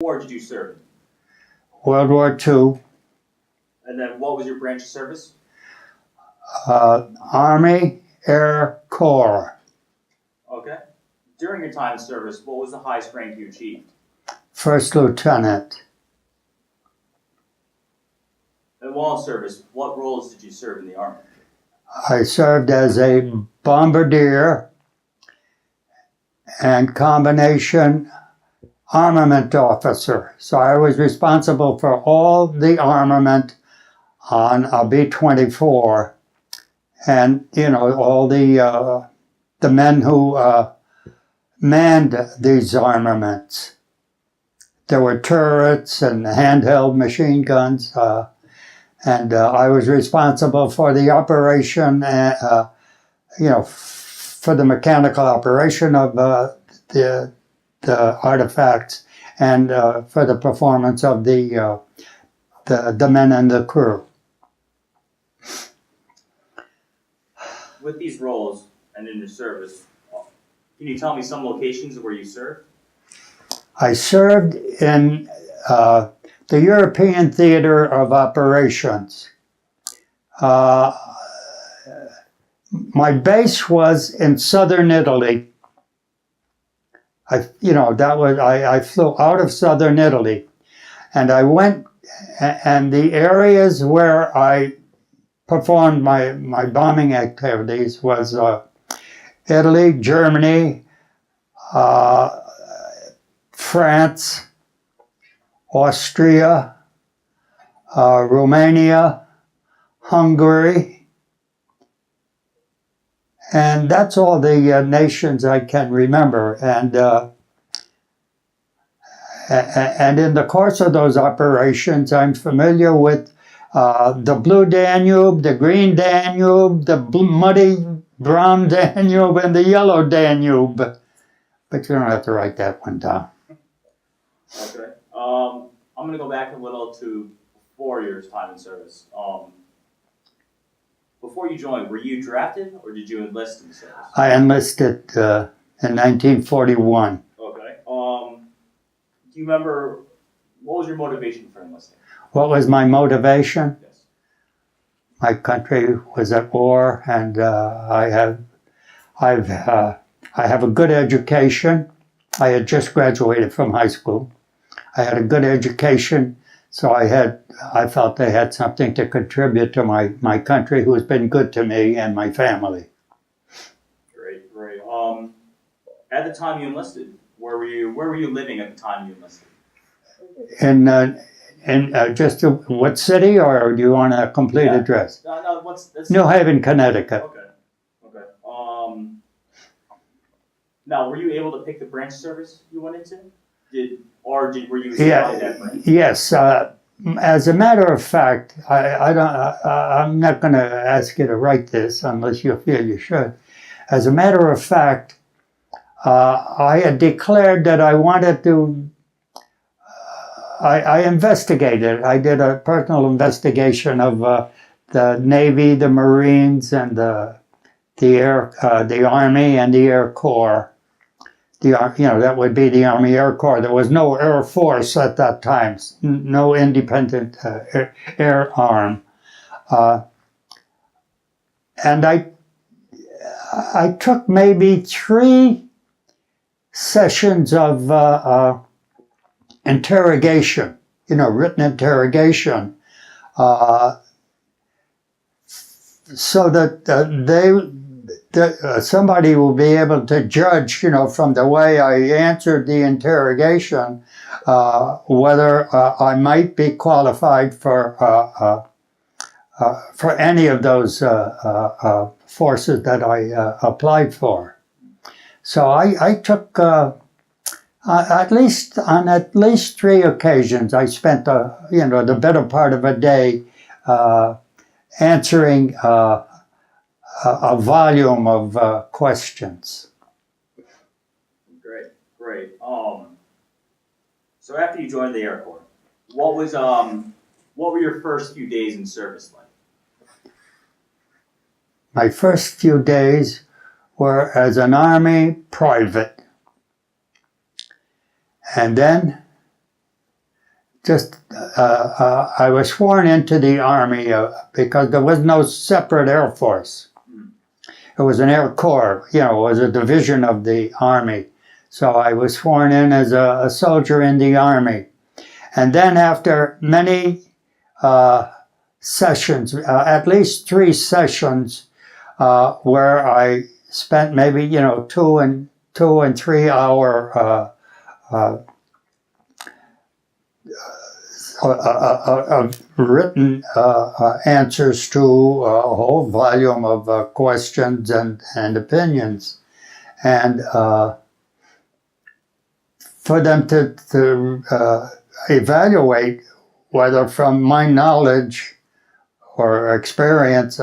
war did you serve? World War II, And then what was your branch of service? Army Air Corps, Okay. During your time in service, what was the highest rank you achieved? First Lieutenant. And while in service, what roles did you serve in the Army? I served as a bombardier and combination armament officer. So I was responsible for all the armament on a B-24 and, you know, all the men who manned these armaments. There were turrets and handheld machine guns, and I was responsible for the operation, you know, for the mechanical operation of the artifacts and for the performance of the men and the crew. With these roles and in your service, can you tell me some locations where you served? I served in the European Theater of Operations. My base was in southern Italy. I flew out of southern Italy, and I went, and the areas where I performed my bombing activities was Italy, Germany, France, Austria, Romania, Hungary, and that's all the nations I can remember. And in the course of those operations, I'm familiar with the Blue Danube, the Green Danube, the muddy brown Danube, and the Yellow Danube. But you don't have to write that one down. Okay. I'm going to go back a little to before your time in service. Before you joined, were you drafted or did you enlist in service? I enlisted in 1941. Okay. Do you remember, what was your motivation for enlisting? What was my motivation? Yes. My country was at war, and I have a good education. I had just graduated from high school. I had a good education, so I felt I had something to contribute to my country, who has been good to me and my family. Great, great. At the time you enlisted, where were you living at the time you enlisted? In just what city, or do you want a complete address? No, New Haven, Connecticut. Okay. Now, were you able to pick the branch service you went into? Were you assigned that branch? Yes. As a matter of fact, I'm not going to ask you to write this unless you feel you should. As a matter of fact, I had declared that I wanted to. I investigated. I did a personal investigation of the Navy, the Marines, and the Army and the Air Corps. That would be the Army Air Corps. There was no Air Force at that time, no independent air arm. And I took maybe 3 sessions of interrogation, written interrogation, so that somebody will be able to judge, from the way I answered the interrogation, whether I might be qualified for any of those forces that I applied for. So I took at least 3 occasions. I spent the better part of a day answering a volume of questions. Great. So after you joined the Air Corps, what were your first few days in service like? My first few days were as an Army private. And then I was sworn into the Army because there was no separate Air Force. It was an Air Corps, it was a division of the Army. So I was sworn in as a soldier in the Army. And then after many sessions, at least 3 sessions, where I spent maybe, 2 and 3 hour written answers to a whole volume of questions and opinions. And for them to evaluate whether from my knowledge or experience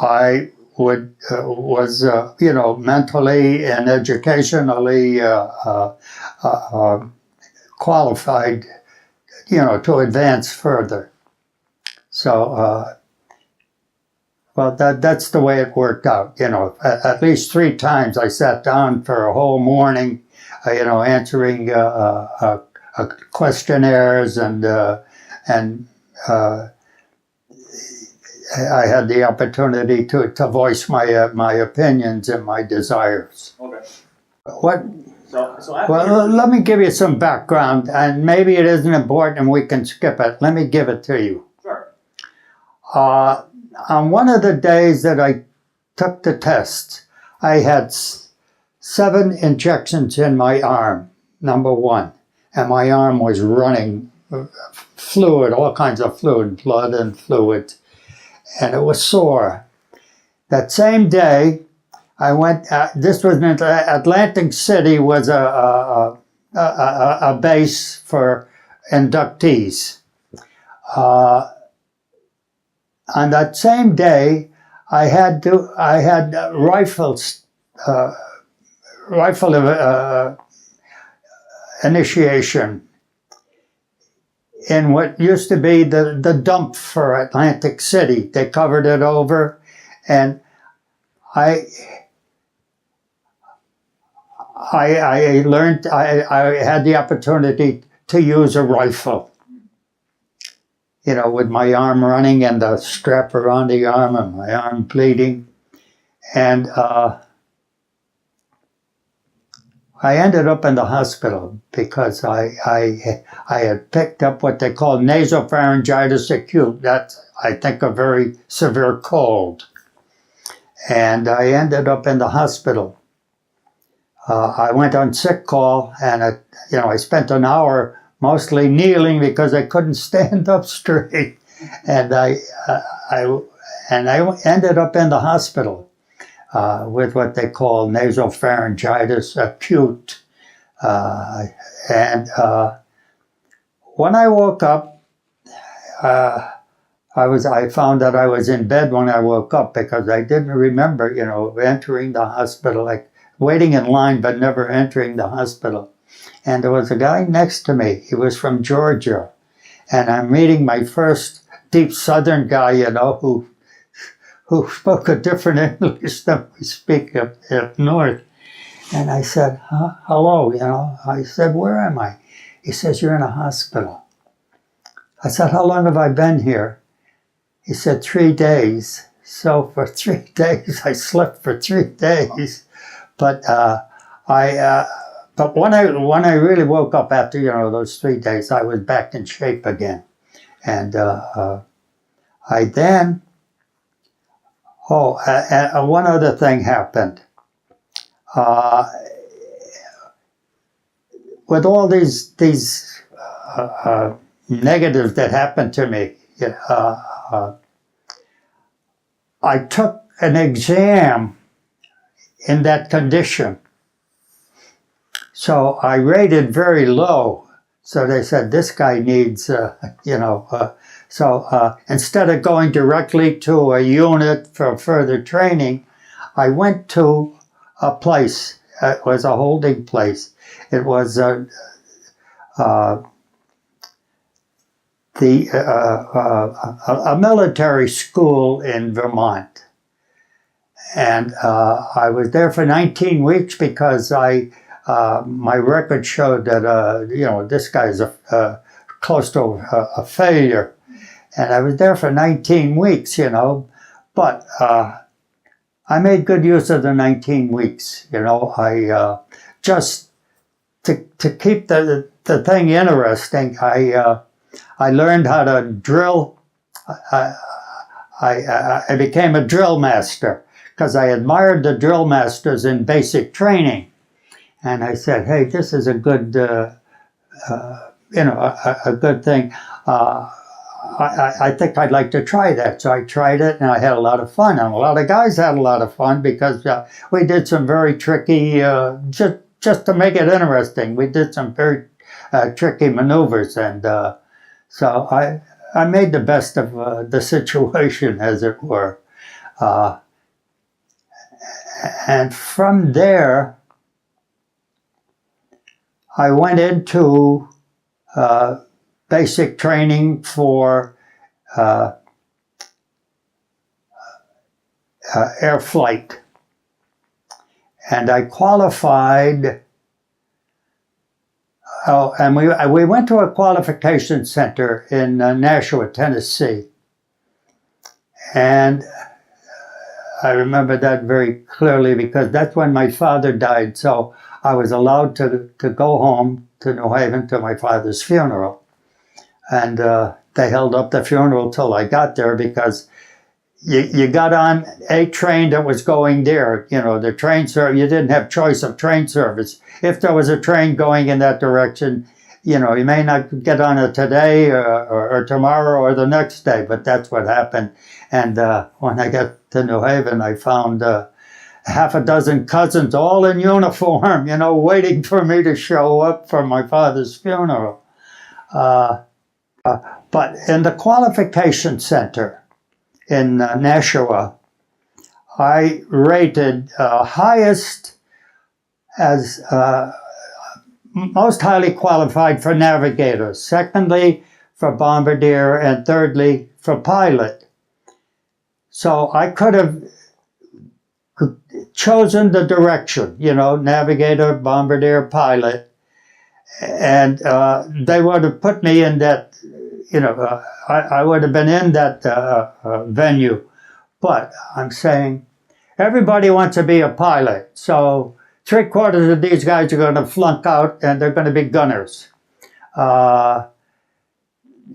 I was mentally and educationally qualified to advance further. So that's the way it worked out. At least 3 times I sat down for a whole morning answering questionnaires, and I had the opportunity to voice my opinions and my desires. Okay. What? So after Well, let me give you some background, and maybe it isn't important and we can skip it. Let me give it to you. Sure. On one of the days that I took the test, I had 7 injections in my arm, number 1. And my arm was running fluid, all kinds of fluid, blood and fluid. And it was sore. That same day, I went, this was in Atlantic City, was a base for inductees. On that same day, I had rifle initiation in what used to be the dump for Atlantic City. They covered it over, and I learned, I had the opportunity to use a rifle, with my arm running and the strap around the arm and my arm bleeding. And I ended up in the hospital because I had picked up what they call nasopharyngitis acute. That's, I think, a very severe cold. And I ended up in the hospital. I went on sick call, and I spent an hour mostly kneeling because I couldn't stand up straight. And I ended up in the hospital with what they call nasopharyngitis acute. And when I woke up, I found that I was in bed when I woke up because I didn't remember, entering the hospital, like waiting in line but never entering the hospital. And there was a guy next to me. He was from Georgia. And I'm meeting my first deep Southern guy, who spoke a different English than we speak up north. And I said, hello, I said, where am I? He says, you're in a hospital. I said, how long have I been here? He said, 3 days. So for 3 days, I slept for 3 days. But but when I really woke up after, those 3 days, I was back in shape again. And I then, one other thing happened. With all these negatives that happened to me, I took an exam in that condition. So I rated very low. So they said, this guy needs, so instead of going directly to a unit for further training, I went to a place. It was a holding place. It was a military school in Vermont. And I was there for 19 weeks because my record showed that, this guy's close to a failure. And I was there for 19 weeks, you know, but I made good use of the 19 weeks, you know. I just to keep the thing interesting, I learned how to drill. I became a drill master because I admired the drill masters in basic training. And I said, hey, this is a good, you know, a good thing. I think I'd like to try that. So I tried it, and I had a lot of fun. And a lot of guys had a lot of fun because we did some very tricky, just to make it interesting, we did some very tricky maneuvers. And so I made the best of the situation, as it were. And from there, I went into basic training for air flight. And I qualified, and we went to a qualification center in Nashua, Tennessee. And I remember that very clearly because that's when my father died. So I was allowed to go home to New Haven to my father's funeral. And they held up the funeral till I got there because you got on a train that was going there. You know, the train service, you didn't have choice of train service. If there was a train going in that direction, you know, you may not get on it today or tomorrow or the next day, but that's what happened. And when I got to New Haven, I found half a dozen cousins all in uniform, you know, waiting for me to show up for my father's funeral. But in the qualification center in Nashua, I rated highest as most highly qualified for navigator, secondly for bombardier, and thirdly for pilot. So I could have chosen the direction, you know, navigator, bombardier, pilot, and they would have put me in that, you know, I would have been in that venue. But I'm saying everybody wants to be a pilot, so 3/4 of these guys are going to flunk out and they're going to be gunners.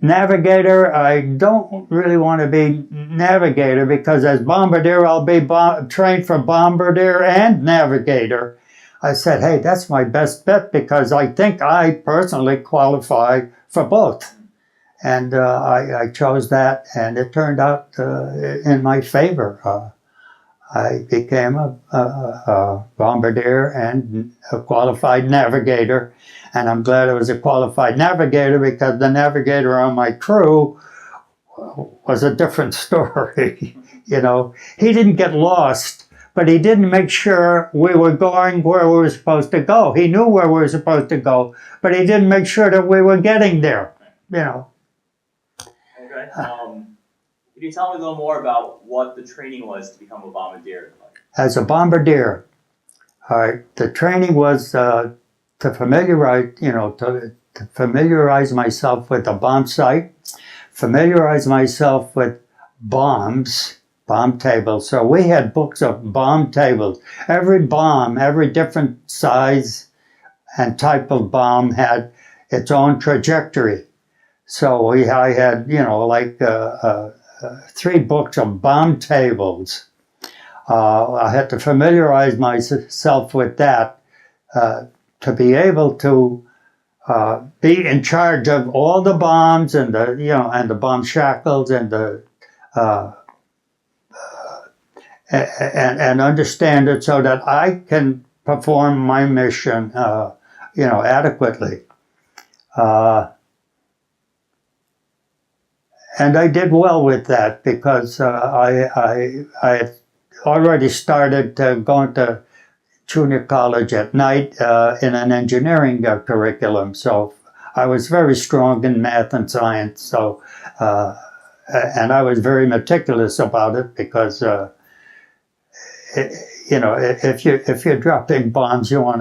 Navigator, I don't really want to be navigator because as bombardier, I'll be trained for bombardier and navigator. I said, hey, that's my best bet because I think I personally qualify for both. And I chose that, and it turned out in my favor. I became a bombardier and a qualified navigator, and I'm glad I was a qualified navigator because the navigator on my crew was a different story. You know, he didn't get lost, but he didn't make sure we were going where we were supposed to go. He knew where we were supposed to go, but he didn't make sure that we were getting there, you know. Okay. Can you tell me a little more about what the training was to become a bombardier? As a bombardier, the training was to familiarize, you know, to familiarize myself with the bomb sight, familiarize myself with bombs, bomb tables. So we had books of bomb tables. Every bomb, every different size and type of bomb had its own trajectory. So I had, you know, like 3 books of bomb tables. I had to familiarize myself with that to be able to be in charge of all the bombs and the, you know, and the bomb shackles and the and understand it so that I can perform my mission, you know, adequately. And I did well with that because I had already started going to junior college at night in an engineering curriculum. So I was very strong in math and science. So and I was very meticulous about it because you know, if you're dropping bombs, you want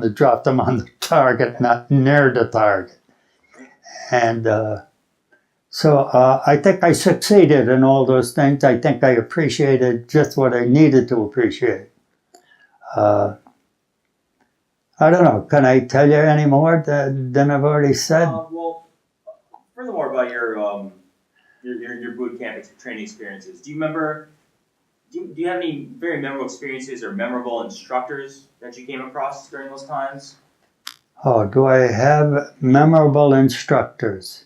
to drop them on the target, not near the target. And so I think I succeeded in all those things. I think I appreciated just what I needed to appreciate. I don't know. Can I tell you any more than I've already said? Well, furthermore about your boot camp training experiences, do you remember? Do you have any very memorable experiences or memorable instructors that you came across during those times? Oh, do I have memorable instructors?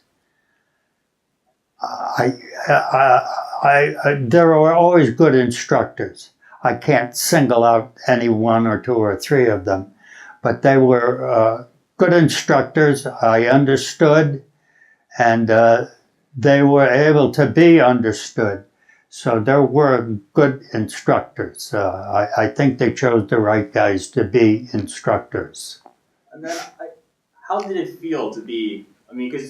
There were always good instructors. I can't single out any one or two or three of them, but they were good instructors. I understood, and they were able to be understood. So there were good instructors. I think they chose the right guys to be instructors. And then, how did it feel to be? I mean, because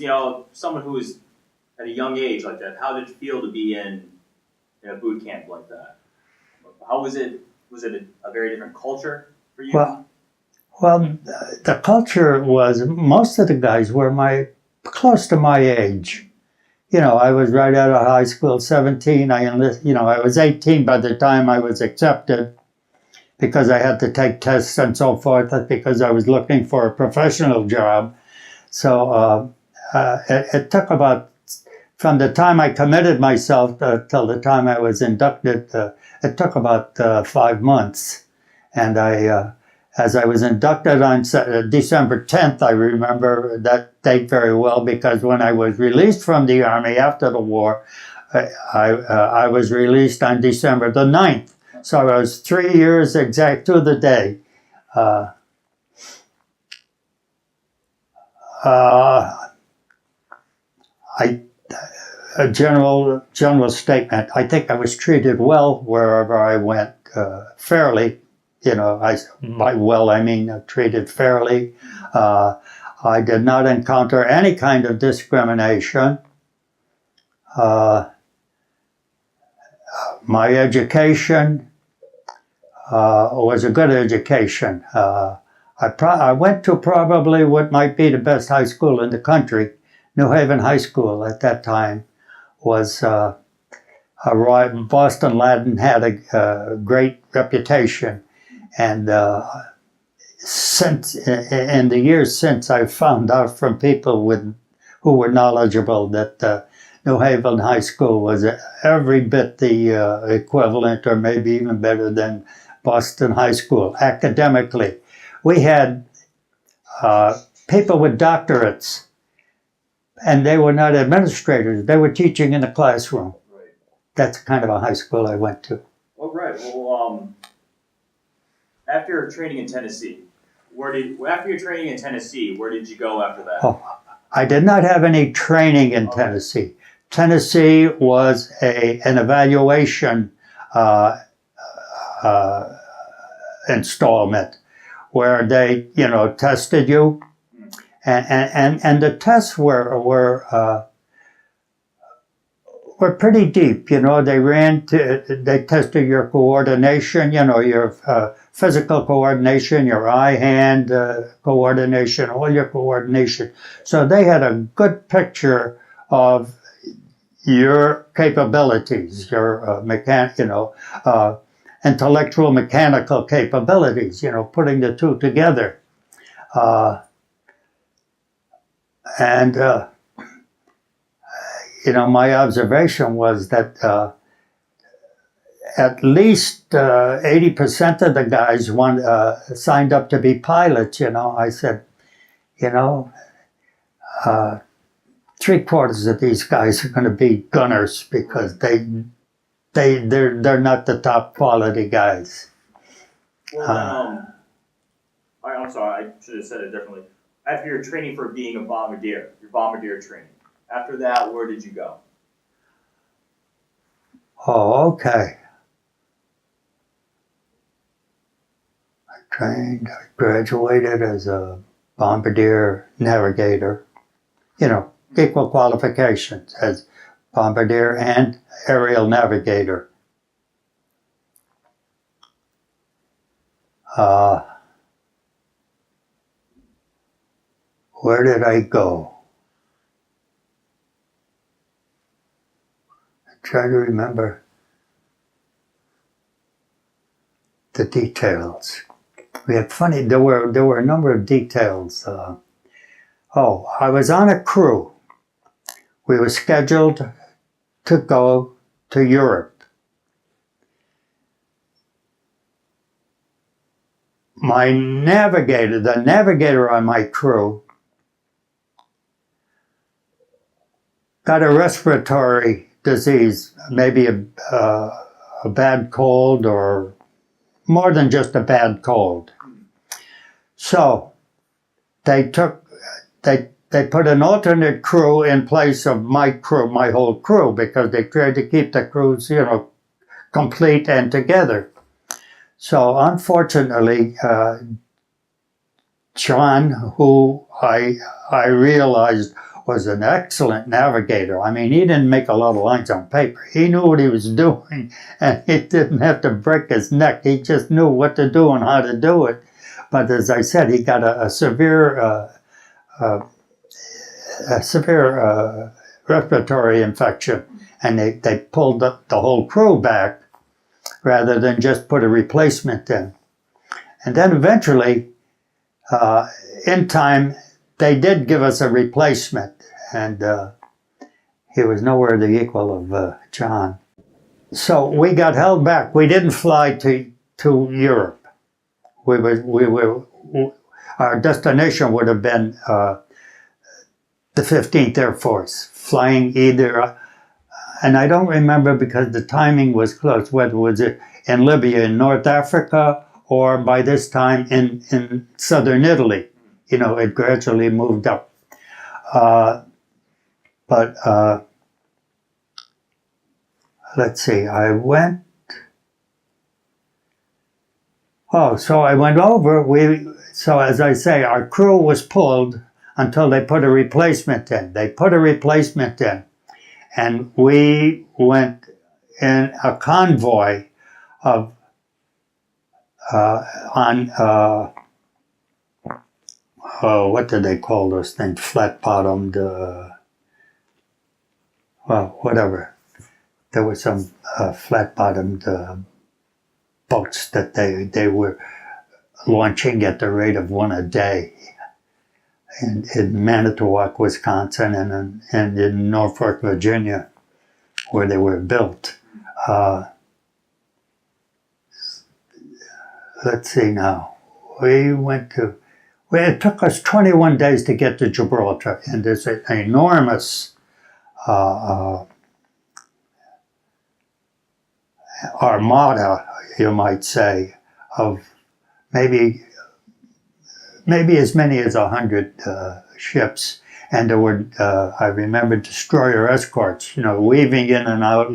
someone who is at a young age like that, how did it feel to be in a boot camp like that? How was it? Was it a very different culture for you? Well, the culture was, most of the guys were close to my age. I was right out of high school, 17. I was 18 by the time I was accepted, because I had to take tests and so forth, because I was looking for a professional job. So it took about, from the time I committed myself till the time I was inducted, it took about 5 months. And as I was inducted on December 10th, I remember that date very well, because when I was released from the Army after the war, I was released on December the 9th. So I was 3 years exact to the day. A general statement. I think I was treated well wherever I went, fairly. By well, I mean treated fairly. I did not encounter any kind of discrimination. My education was a good education. I went to probably what might be the best high school in the country. New Haven High School at that time was Boston Latin had a great reputation. And since in the years since, I've found out from people who were knowledgeable that New Haven High School was every bit the equivalent, or maybe even better than Boston High School academically. We had people with doctorates, and they were not administrators. They were teaching in the classroom. Right. That's the kind of a high school I went to. Oh, right. Well, after your training in Tennessee, where did you go after that? Oh, I did not have any training in Tennessee. Tennessee was an evaluation installment where they, tested you, and the tests were pretty deep. They tested your coordination, your physical coordination, your eye-hand coordination, all your coordination. So they had a good picture of your capabilities, your intellectual mechanical capabilities, putting the two together. My observation was that at least 80% of the guys signed up to be pilots. I said, 3/4 of these guys are going to be gunners, because they're not the top quality guys. Well, I'm sorry, I should have said it differently. After your training for being a bombardier, your bombardier training, after that, where did you go? Oh, okay. I graduated as a bombardier navigator. Equal qualifications as bombardier and aerial navigator. Where did I go? trying to remember the details. We had funny, there were a number of details. I was on a crew. We were scheduled to go to Europe. The navigator on my crew, got a respiratory disease, maybe a bad cold or more than just a bad cold. So they put an alternate crew in place of my crew, my whole crew, because they tried to keep the crews, complete and together. So unfortunately, John, who I realized was an excellent navigator. I mean, he didn't make a lot of lines on paper. He knew what he was doing, and he didn't have to break his neck. He just knew what to do and how to do it. But as I said, he got a severe respiratory infection, and they pulled the whole crew back rather than just put a replacement in. And then eventually, in time, they did give us a replacement, and he was nowhere the equal of John. So we got held back. We didn't fly to Europe. Our destination would have been the 15th Air Force, flying either, and I don't remember because the timing was close, whether was it in Libya, in North Africa, or by this time in southern Italy. It gradually moved up. Let's see, I went over. So as I say, our crew was pulled until they put a replacement in. They put a replacement in, and we went in a convoy of what did they call those things? Flat-bottomed, whatever. There were some flat-bottomed boats that they were launching at the rate of one a day in Manitowoc, Wisconsin, and in Norfolk, Virginia, where they were built. Let's see now. It took us 21 days to get to Gibraltar, and there's an enormous armada, you might say, of maybe as many as 100 ships. And there were, I remember, destroyer escorts, weaving in and out.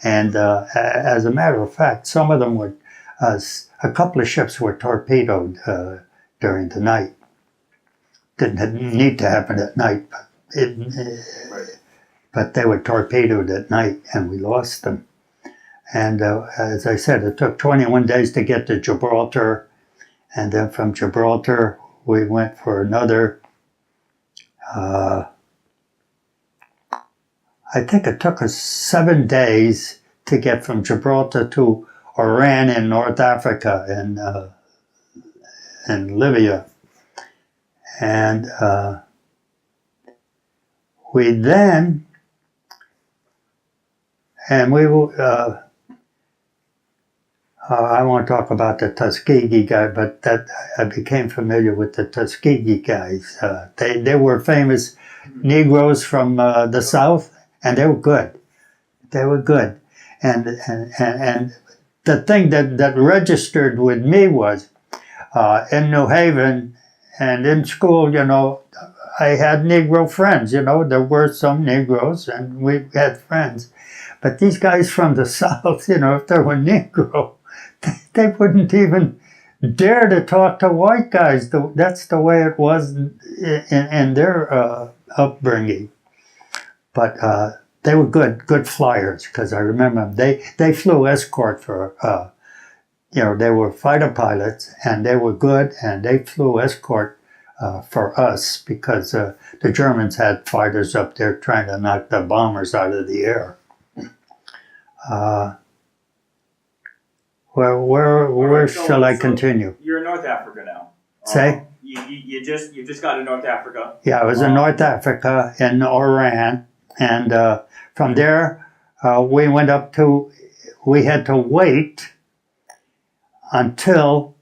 And as a matter of fact, some of them were, a couple of ships were torpedoed during the night. Didn't need to happen at night, but they were torpedoed at night, and we lost them. And as I said, it took 21 days to get to Gibraltar, and then from Gibraltar we went for another, I think it took us 7 days to get from Gibraltar to Oran in North Africa, in Libya. And we I won't talk about the Tuskegee guy, but that I became familiar with the Tuskegee guys. They were famous Negroes from the South, and they were good. They were good. And the thing that registered with me was in New Haven and in school, I had Negro friends. There were some Negroes, and we had friends. But these guys from the South, if they were Negro, they wouldn't even dare to talk to white guys. That's the way it was in their upbringing. But they were good flyers, because I remember they flew escort for, they were fighter pilots, and they were good, and they flew escort for us, because the Germans had fighters up there trying to knock the bombers out of the air. Where So- shall I so continue? You're in North Africa now. Say? You just got to North Africa. Yeah, I was in North Africa, in Oran, and from there we had to wait until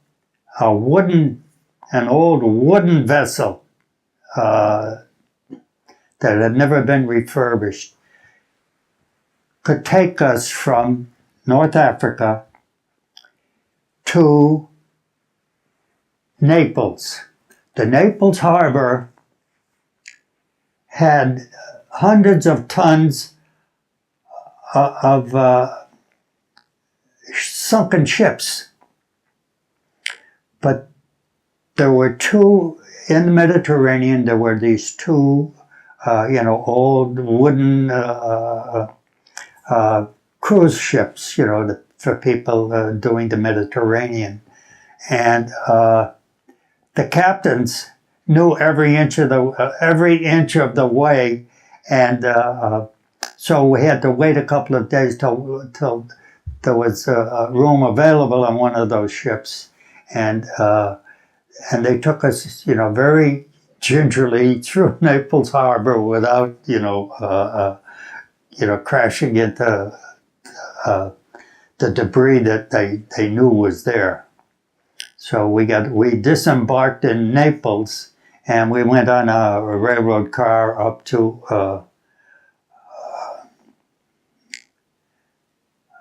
an old wooden vessel that had never been refurbished could take us from North Africa to Naples. The Naples harbor had hundreds of tons of sunken ships. But there were two, in the Mediterranean, there were these two, old wooden cruise ships, for people doing the Mediterranean. And the captains knew every inch of the way, and so we had to wait a couple of days till there was a room available on one of those ships, and they took us, very gingerly through Naples Harbor without, crashing into the debris that they knew was there. So we disembarked in Naples, and we went on a railroad car up to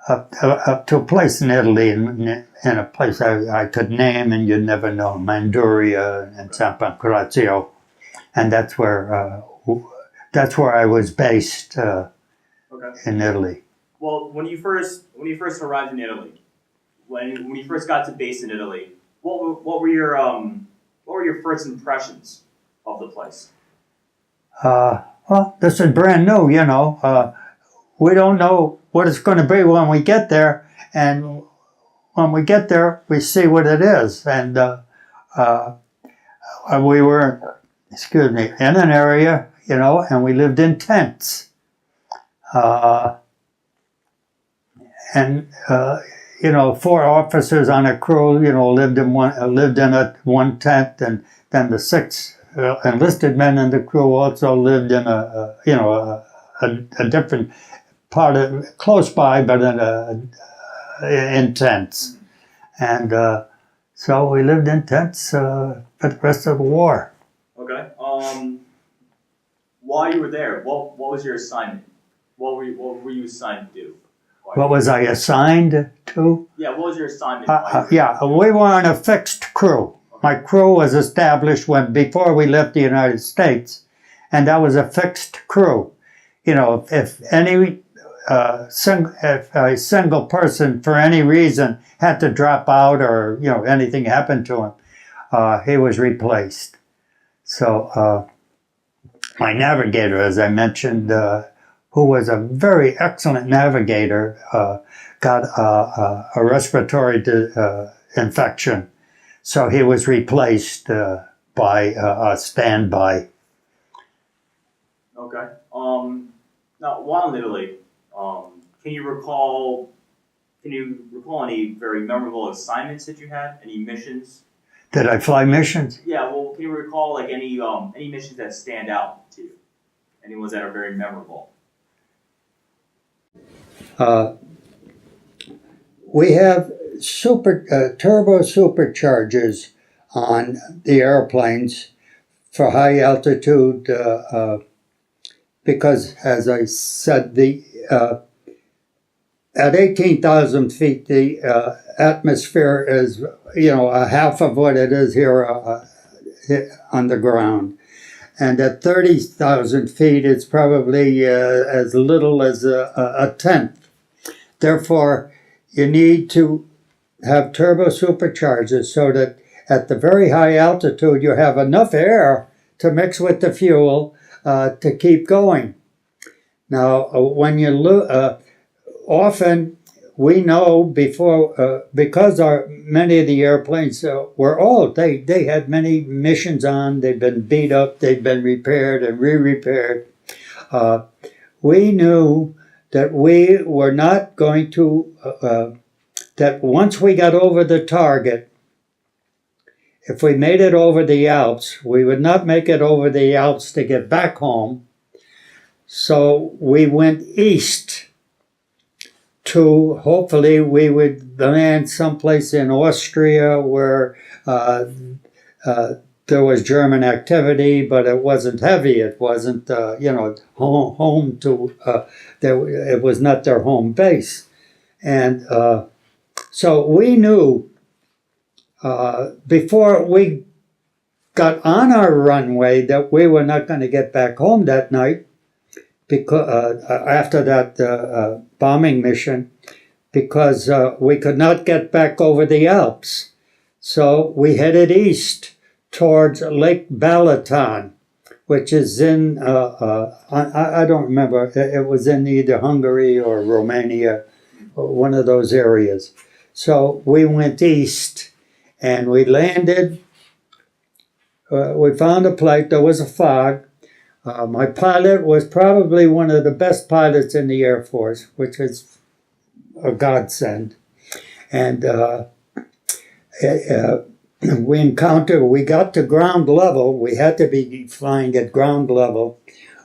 up to a place in Italy, in a place I could name, and you'd never know, Manduria and San Pancrazio, and that's where I was based in Italy. Well, when you first arrived in Italy, when you first got to base in Italy, what were your first impressions of the place? Well, this is brand new, we don't know what it's going to be when we get there, and when we get there, we see what it is. And we were, in an area, and we lived in tents. And 4 officers on a crew, lived in one tent, and then the 6 enlisted men in the crew also lived in a different part of close by, but in tents, and so we lived in tents for the rest of the war. Okay. While you were there, what was your assignment? What were you assigned to do? What was I assigned to? Yeah, what was your assignment? We were on a fixed crew. My crew was established before we left the United States, and that was a fixed crew. If a single person for any reason had to drop out, or anything happened to him, he was replaced. So my navigator, as I mentioned, who was a very excellent navigator, got a respiratory infection, so he was replaced by a standby. Okay. Now, while in Italy, can you recall any very memorable assignments that you had? Any missions? Did I fly missions? Yeah. Well, can you recall any missions that stand out to you? Any ones that are very memorable? We have turbo superchargers on the airplanes for high altitude because, as I said, at 18,000 feet, the atmosphere is, a half of what it is here on the ground. And at 30,000 feet, it's probably as little as a tenth. Therefore, you need to have turbo superchargers so that at the very high altitude, you have enough air to mix with the fuel to keep going. Now, when you look, often we know because many of the airplanes were old. They had many missions on. They've been beat up. They've been repaired and re-repaired. We knew that we were not going to, that once we got over the target, if we made it over the Alps, we would not make it over the Alps to get back home. So we went east to, hopefully we would land someplace in Austria where there was German activity, but it wasn't heavy. It wasn't, home to, it was not their home base. And so we knew before we got on our runway that we were not going to get back home that night, because after that bombing mission, because we could not get back over the Alps. So we headed east towards Lake Balaton, which is in, I don't remember, it was in either Hungary or Romania, one of those areas. So we went east and we landed, we found a place, there was a fog. My pilot was probably one of the best pilots in the Air Force, which is a godsend. And we got to ground level. We had to be flying at ground level.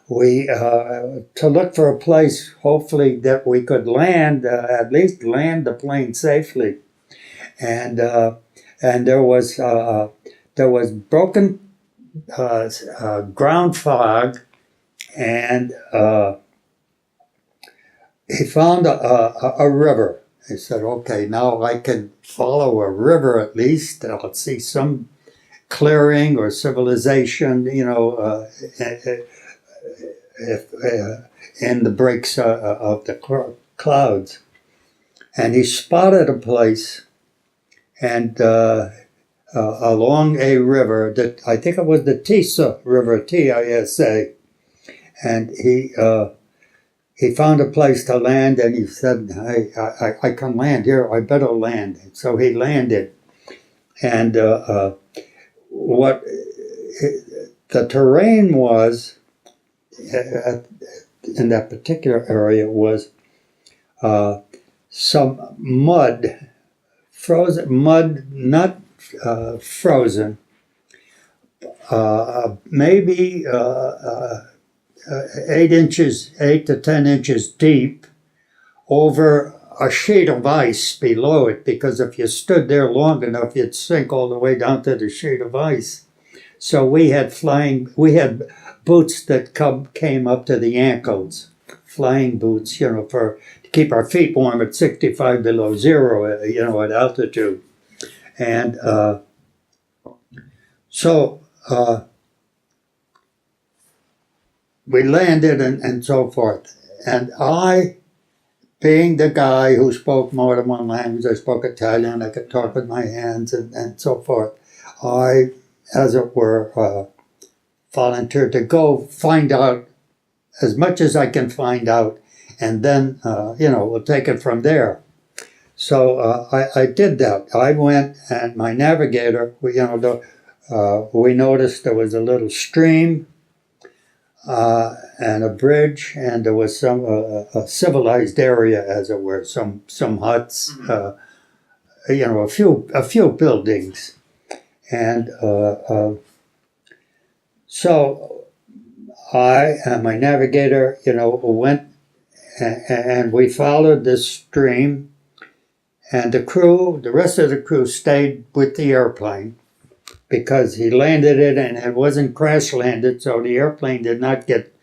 To look for a place, hopefully, that we could land, at least land the plane safely. And there was broken ground fog, and he found a river. He said, okay, now I can follow a river at least. I'll see some clearing or civilization, in the breaks of the clouds. And he spotted a place, and along a river that I think it was the Tisa River, Tisa, and he found a place to land, and he said, "Hey, I can land here. I better land." So he landed, and what the terrain was in that particular area was some mud, frozen mud, not frozen, maybe 8 to 10 inches deep, over a sheet of ice below it, because if you stood there long enough, you'd sink all the way down to the sheet of ice. So we had boots that came up to the ankles, flying boots, to keep our feet warm at 65 below zero, at altitude. And so we landed and so forth. And I, being the guy who spoke more than one language, I spoke Italian, I could talk with my hands and so forth, I, as it were, volunteered to go find out as much as I can find out, and then, we'll take it from there. So I did that. I went, and my navigator, we noticed there was a little stream and a bridge, and there was a civilized area, as it were, some huts, a few buildings, and so I and my navigator, went, and we followed this stream, and the rest of the crew stayed with the airplane, because he landed it and it wasn't crash landed, so the airplane did not get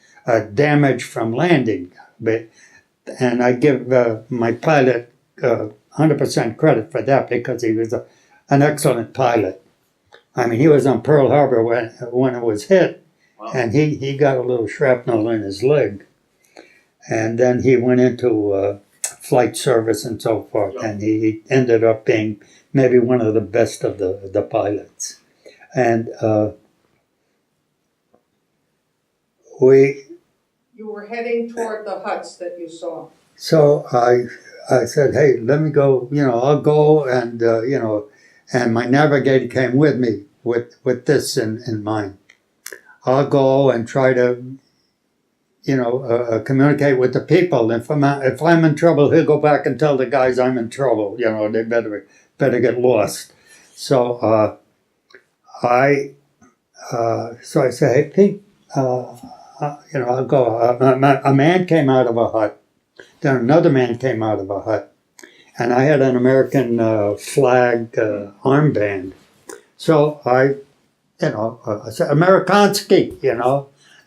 damage from landing. And I give my pilot 100% credit for that, because he was an excellent pilot. I mean, he was on Pearl Harbor when it was hit, wow. And he got a little shrapnel in his leg. And then he went into flight service and so forth, yep. And he ended up being maybe one of the best of the pilots. And You were heading toward the huts that you saw. So I said, hey, let me go, I'll go, and, and my navigator came with me with this in mind. I'll go and try to communicate with the people. If I'm in trouble, he'll go back and tell the guys I'm in trouble. They better get lost. So I say, hey Pete, I'll go. A man came out of a hut. Then another man came out of a hut, and I had an American flag armband. So I said Amerikanski,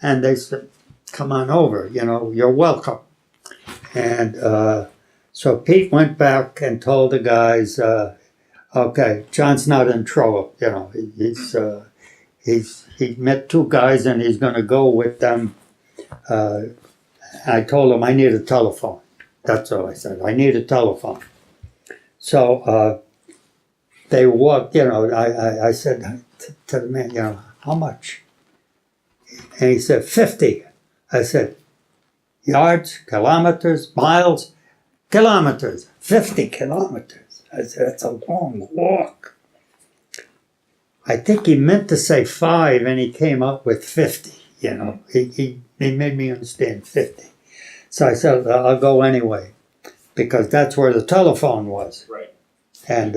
and they said, come on over, you're welcome. And so Pete went back and told the guys, okay, John's not in trouble, he met two guys and he's going to go with them. I told him I need a telephone. That's all I said. I need a telephone. So they walked, I said to the man, how much? And he said, 50. I said, yards, kilometers, miles, kilometers, 50 kilometers. I said, that's a long walk. I think he meant to say 5 and he came up with 50, He made me understand 50. So I said, I'll go anyway, because that's where the telephone was. Right. And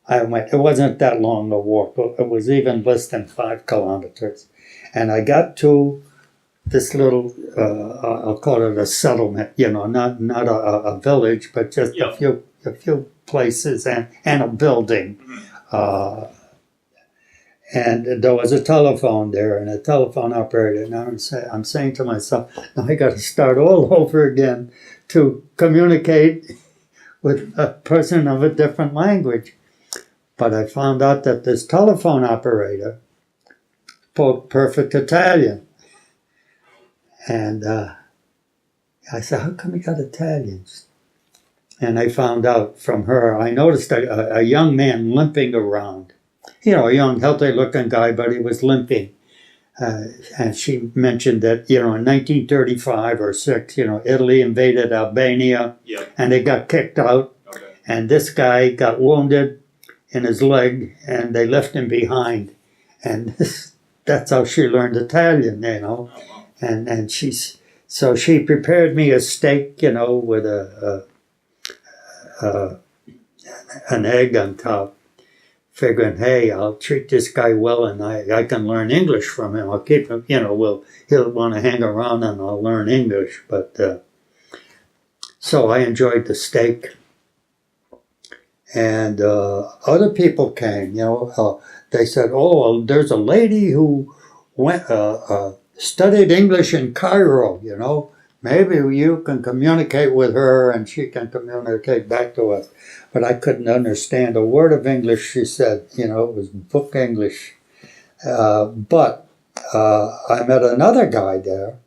I went, it wasn't that long a walk, it was even less than 5 kilometers. And I got to this little, I'll call it a settlement, not a village, but just a few places and a building. And there was a telephone there and a telephone operator. Now I'm saying to myself, now I got to start all over again to communicate with a person of a different language. But I found out that this telephone operator spoke perfect Italian. And I said, how come you got Italians? And I found out from her, I noticed a young man limping around. A young, healthy-looking guy, but he was limping. And she mentioned that, in 1935 or 6, Italy invaded Albania, and they got kicked out. Okay. And this guy got wounded in his leg, and they left him behind. And that's how she learned Italian, Oh, wow. And so she prepared me a steak, with an egg on top, figuring, hey, I'll treat this guy well, and I can learn English from him. I'll keep him, he'll want to hang around, and I'll learn English. But so I enjoyed the steak, and other people came. They said, oh, well, there's a lady who went. Studied English in Cairo, Maybe you can communicate with her and she can communicate back to us. But I couldn't understand a word of English she said. It was book English. But I met another guy there,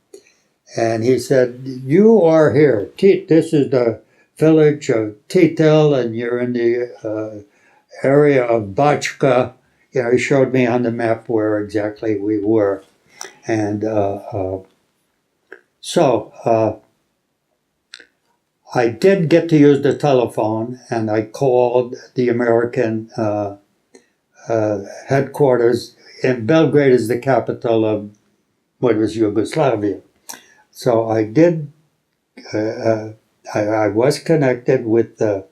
and he said, you are here. This is the village of Titel, and you're in the area of Bachka. He showed me on the map where exactly we were. And so I did get to use the telephone, and I called the American headquarters. And Belgrade is the capital of what was Yugoslavia. So I did, I was connected with the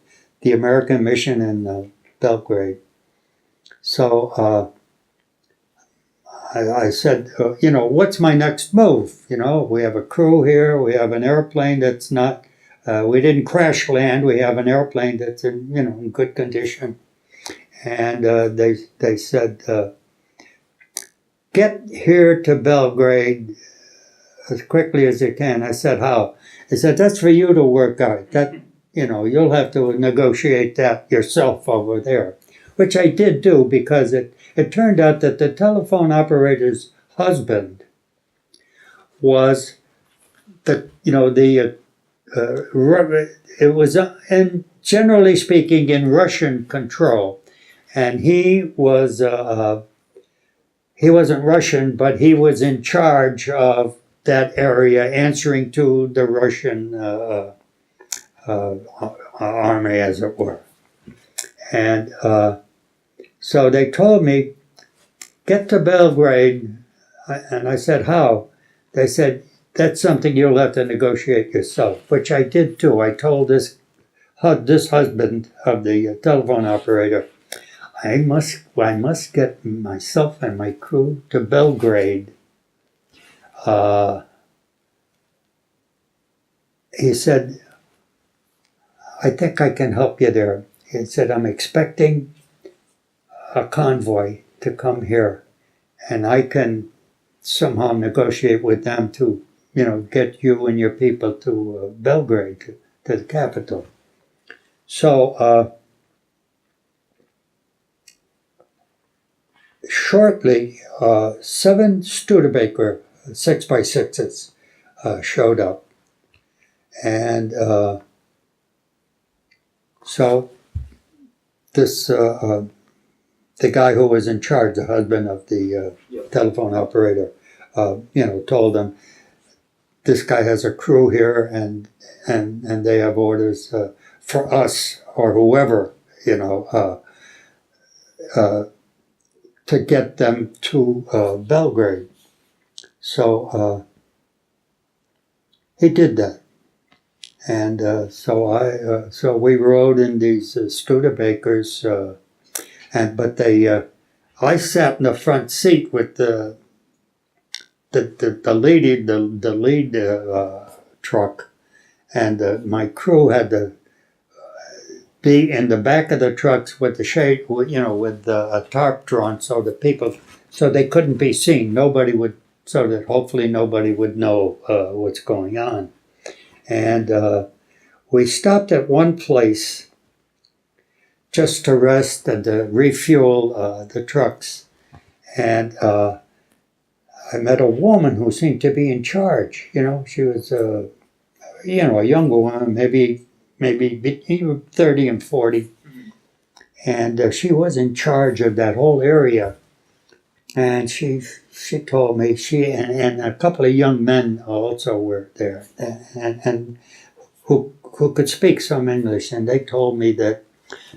American mission in Belgrade. So I said, what's my next move? We have a crew here. We have an airplane that's not, we didn't crash land. We have an airplane that's in good condition. And they said, get here to Belgrade as quickly as you can. I said, how? They said, that's for you to work out. That, you'll have to negotiate that yourself over there. Which I did do, because it turned out that the telephone operator's husband was it was generally speaking in Russian control, and he wasn't Russian, but he was in charge of that area, answering to the Russian army, as it were. And so they told me, get to Belgrade. And I said, how? They said, that's something you'll have to negotiate yourself, which I did too. I told this husband of the telephone operator, I must get myself and my crew to Belgrade. He said, I think I can help you there. He said, I'm expecting a convoy to come here, and I can somehow negotiate with them to, get you and your people to Belgrade, to the capital. So shortly, 7 Studebaker 6x6s showed up. And so this, the guy who was in charge, the husband of the telephone operator, told them, this guy has a crew here and they have orders for us or whoever, to get them to Belgrade. So he did that. And so we rode in these Studebakers, I sat in the front seat with the lead truck, and my crew had to be in the back of the trucks with the shade, with a tarp drawn so they couldn't be seen. So that hopefully nobody would know what's going on. And we stopped at one place just to rest and to refuel the trucks. And I met a woman who seemed to be in charge. She was a younger woman, maybe between 30 and 40. And she was in charge of that whole area. And she told me, and a couple of young men also were there, and who could speak some English, and they told me that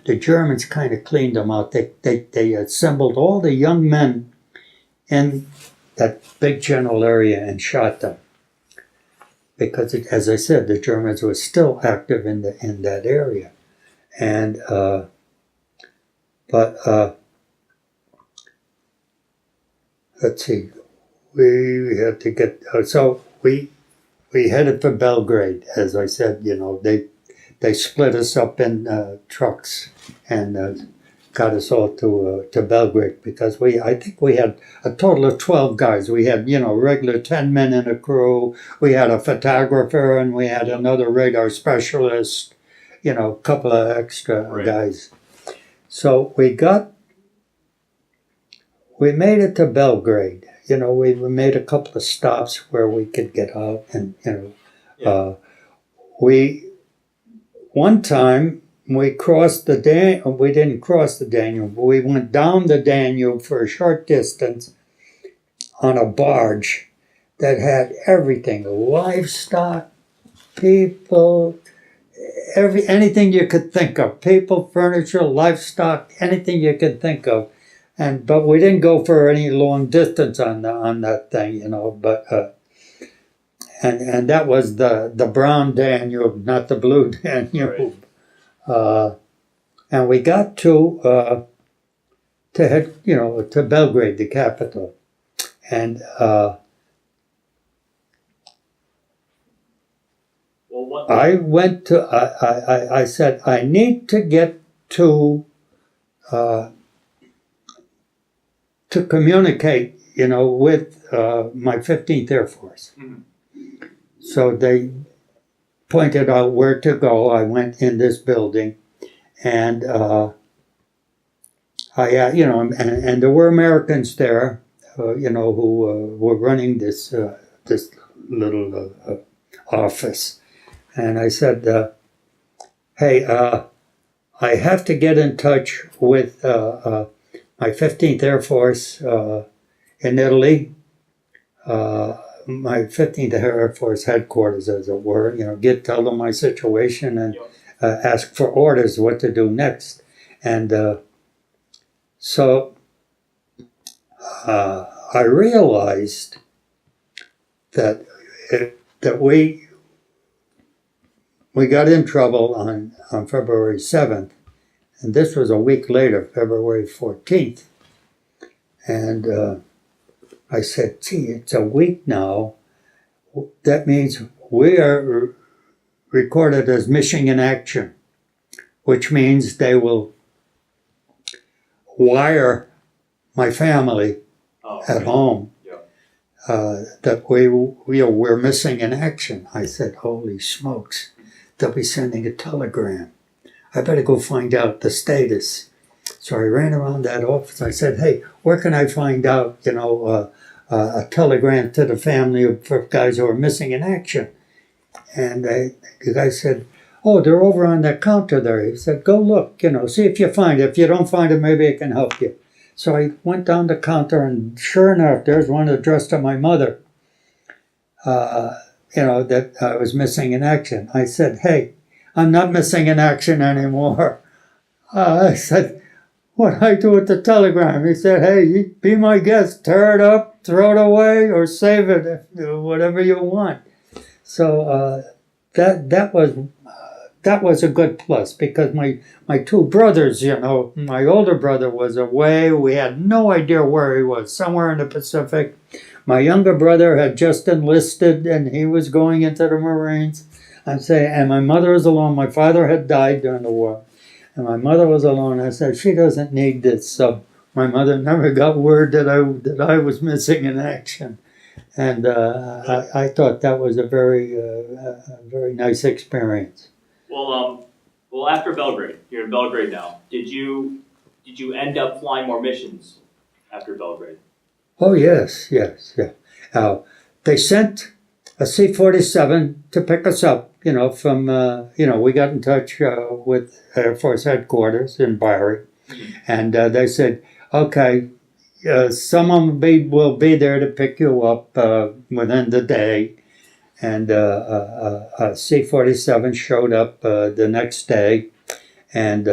the Germans kind of cleaned them out. They assembled all the young men in that big general area and shot them. Because, as I said, the Germans were still active in that area. And, let's see, we had to get, so we headed for Belgrade. As I said, they split us up in trucks and got us all to Belgrade, because I think we had a total of 12 guys. We had, regular 10 men in a crew. We had a photographer, and we had another radar specialist, a couple of extra guys. So we made it to Belgrade. We made a couple of stops where we could get out, and one time we crossed the Danube. We didn't cross the Danube, but we went down the Danube for a short distance on a barge that had everything: livestock, people, anything you could think of. People, furniture, livestock, anything you could think of. But we didn't go for any long distance on that thing, But and that was the brown Danube, not the blue Danube. Right. And we got to head, to Belgrade, the capital, and I went to. I said I need to get to communicate, with my 15th Air Force. Mm-hmm. So they pointed out where to go. I went in this building, and and there were Americans there, who were running this little office. And I said, hey, I have to get in touch with my 15th Air Force in Italy, my 15th Air Force headquarters, as it were, tell them my situation and ask for orders what to do next. And so I realized that that we got in trouble on February 7th, and this was a week later, February 14th. And I said, gee, it's a week now. That means we are recorded as missing in action, which means they will wire my family at home that we're missing in action. I said, holy smokes, they'll be sending a telegram. I better go find out the status. So I ran around that office. I said, hey, where can I find out, a telegram to the family of guys who are missing in action? And the guy said, oh, they're over on that counter there. He said, go look, see if you find it. If you don't find it, maybe I can help you. So I went down the counter, and sure enough, there's one addressed to my mother, that I was missing in action. I said, hey, I'm not missing in action anymore. I said, what do I do with the telegram? He said, hey, be my guest, tear it up, throw it away, or save it, whatever you want. So that was a good plus, because my two brothers, my older brother was away. We had no idea where he was, somewhere in the Pacific. My younger brother had just enlisted, and he was going into the Marines. And my mother was alone. My father had died during the war, and my mother was alone. I said, she doesn't need this. So my mother never got word that I was missing in action. And I thought that was a very nice experience. Well, after Belgrade, you're in Belgrade now. Did you end up flying more missions after Belgrade? Oh yes. They sent a C-47 to pick us up. From we got in touch with Air Force headquarters in Bari, and they said, okay, someone will be there to pick you up within the day. And a C-47 showed up the next day and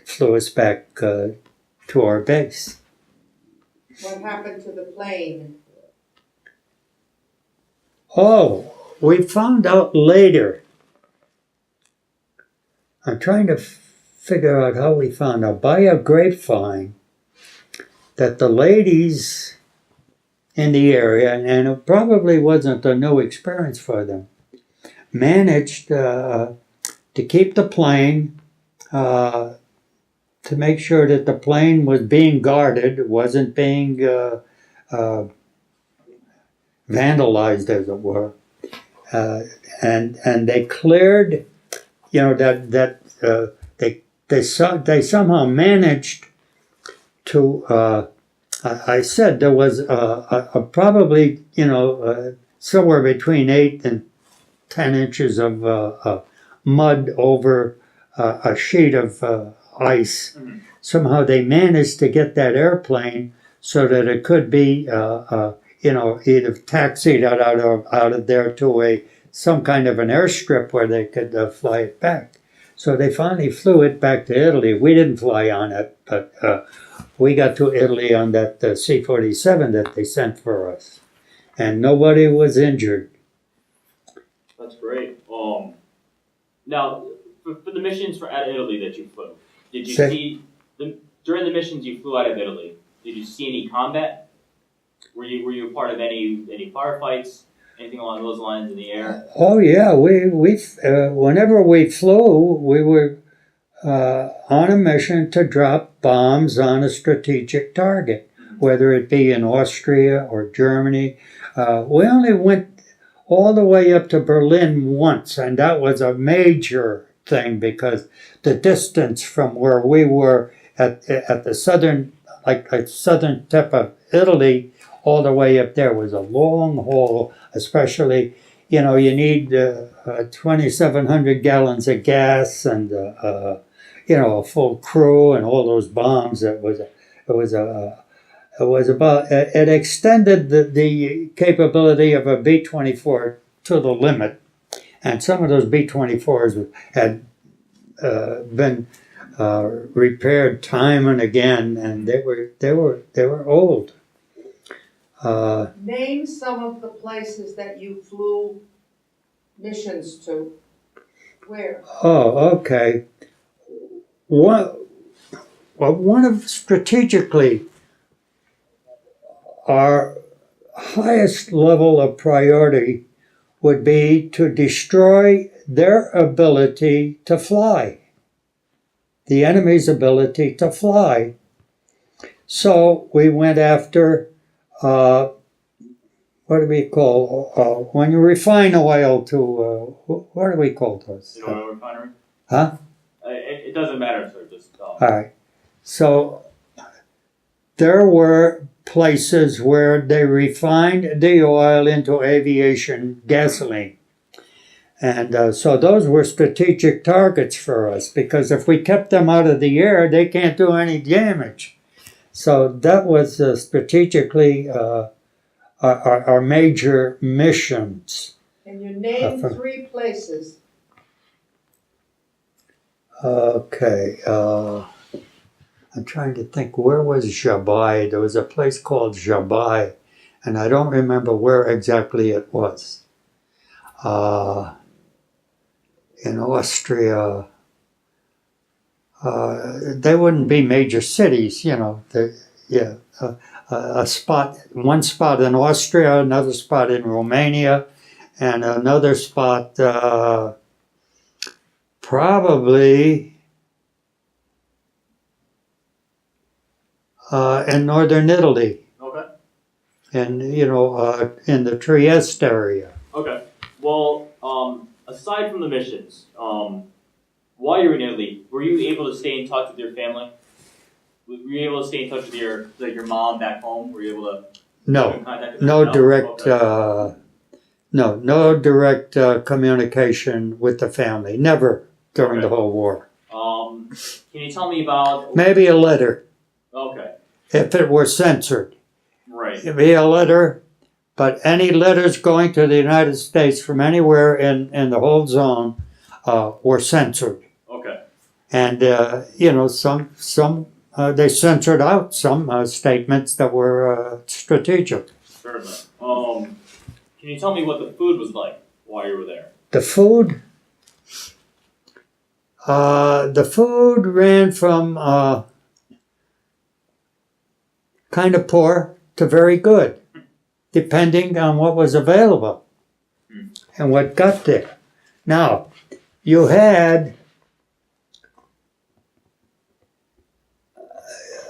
flew us back to our base. What happened to the plane? Oh, we found out later. I'm trying to figure out how we found out. By a grapevine, that the ladies in the area, and it probably wasn't a new experience for them, managed to keep the plane, to make sure that the plane was being guarded, wasn't being vandalized, as it were, and they cleared, they somehow managed to. I said there was probably, somewhere between 8 and 10 inches of mud over a sheet of ice. Mm-hmm. Somehow they managed to get that airplane so that it could be, either taxied out of there to some kind of an airstrip where they could fly it back. So they finally flew it back to Italy. We didn't fly on it, but we got to Italy on that C-47 that they sent for us, and nobody was injured. That's great. Now, for the missions out of Italy that you flew, did you see during the missions you flew out of Italy? Did you see any combat? Were you a part of any firefights? Anything along those lines in the air? Oh yeah, we whenever we flew, we were on a mission to drop bombs on a strategic target, whether it be in Austria or Germany. We only went all the way up to Berlin once, and that was a major thing because the distance from where we were at the southern tip of Italy all the way up there was a long haul, especially, you need 2,700 gallons of gas and, a full crew and all those bombs. It extended the capability of a B-24 to the limit. And some of those B-24s had been repaired time and again, and they were old. Name some of the places that you flew missions to. Where? Oh, okay. One of strategically our highest level of priority would be to destroy their ability to fly, the enemy's ability to fly. So we went after, what do we call, when you refine oil to, what do we call those? You know, oil refinery? Huh? It doesn't matter, sir. Just All right. So there were places where they refined the oil into aviation gasoline. And so those were strategic targets for us, because if we kept them out of the air, they can't do any damage. So that was strategically our major missions. And you name 3 places. Okay. I'm trying to think, where was Jabai? There was a place called Jabai, and I don't remember where exactly it was. In Austria, they wouldn't be major cities, you know. One spot in Austria, another spot in Romania, and another spot probably in northern Italy. okay. And, in the Trieste area. Okay. Well, aside from the missions, while you were in Italy, were you able to stay in touch with your family? Were you able to stay in touch with your mom back home? Were you able to keep in contact with her? No direct, Okay. no direct communication with the family. Never during the whole war. Can you tell me about? Maybe a letter, Okay. if it were censored. Right. It'd be a letter, but any letters going to the United States from anywhere in the whole zone were censored. Okay. And, some they censored out some statements that were strategic. Certainly. Can you tell me what the food was like while you were there? The food? The food ran from kind of poor to very good, depending on what was available and what got there. Now, you had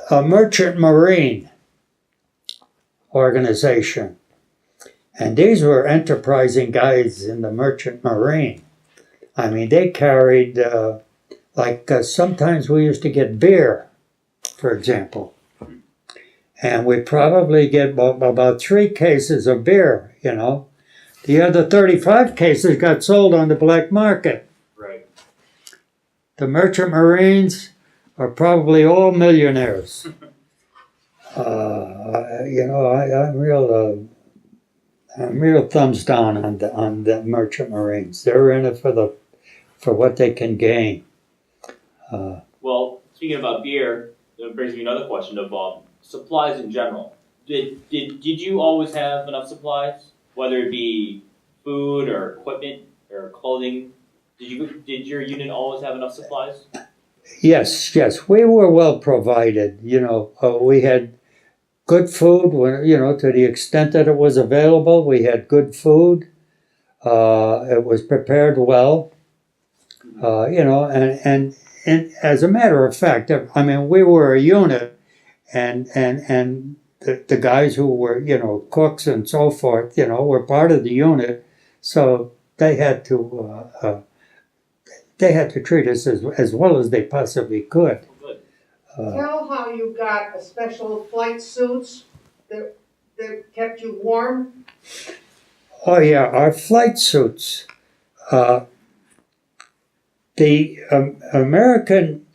a merchant marine organization, and these were enterprising guys in the merchant marine. I mean, they carried, sometimes we used to get beer, for example. And we probably get about 3 cases of beer, you know. The other 35 cases got sold on the black market. Right. The merchant marines are probably all millionaires. I'm real thumbs down on the merchant marines. They're in it for what they can gain. Well, speaking about beer, that brings me another question of supplies in general. Did you always have enough supplies, whether it be food or equipment or clothing? Did your unit always have enough supplies? Yes, we were well provided. We had good food. To the extent that it was available, we had good food. It was prepared well. And as a matter of fact, I mean, we were a unit, and the guys who were, cooks and so forth, were part of the unit, so they had to treat us as well as they possibly could. Good. Tell how you got a special flight suits that kept you warm. Oh yeah, our flight suits. The American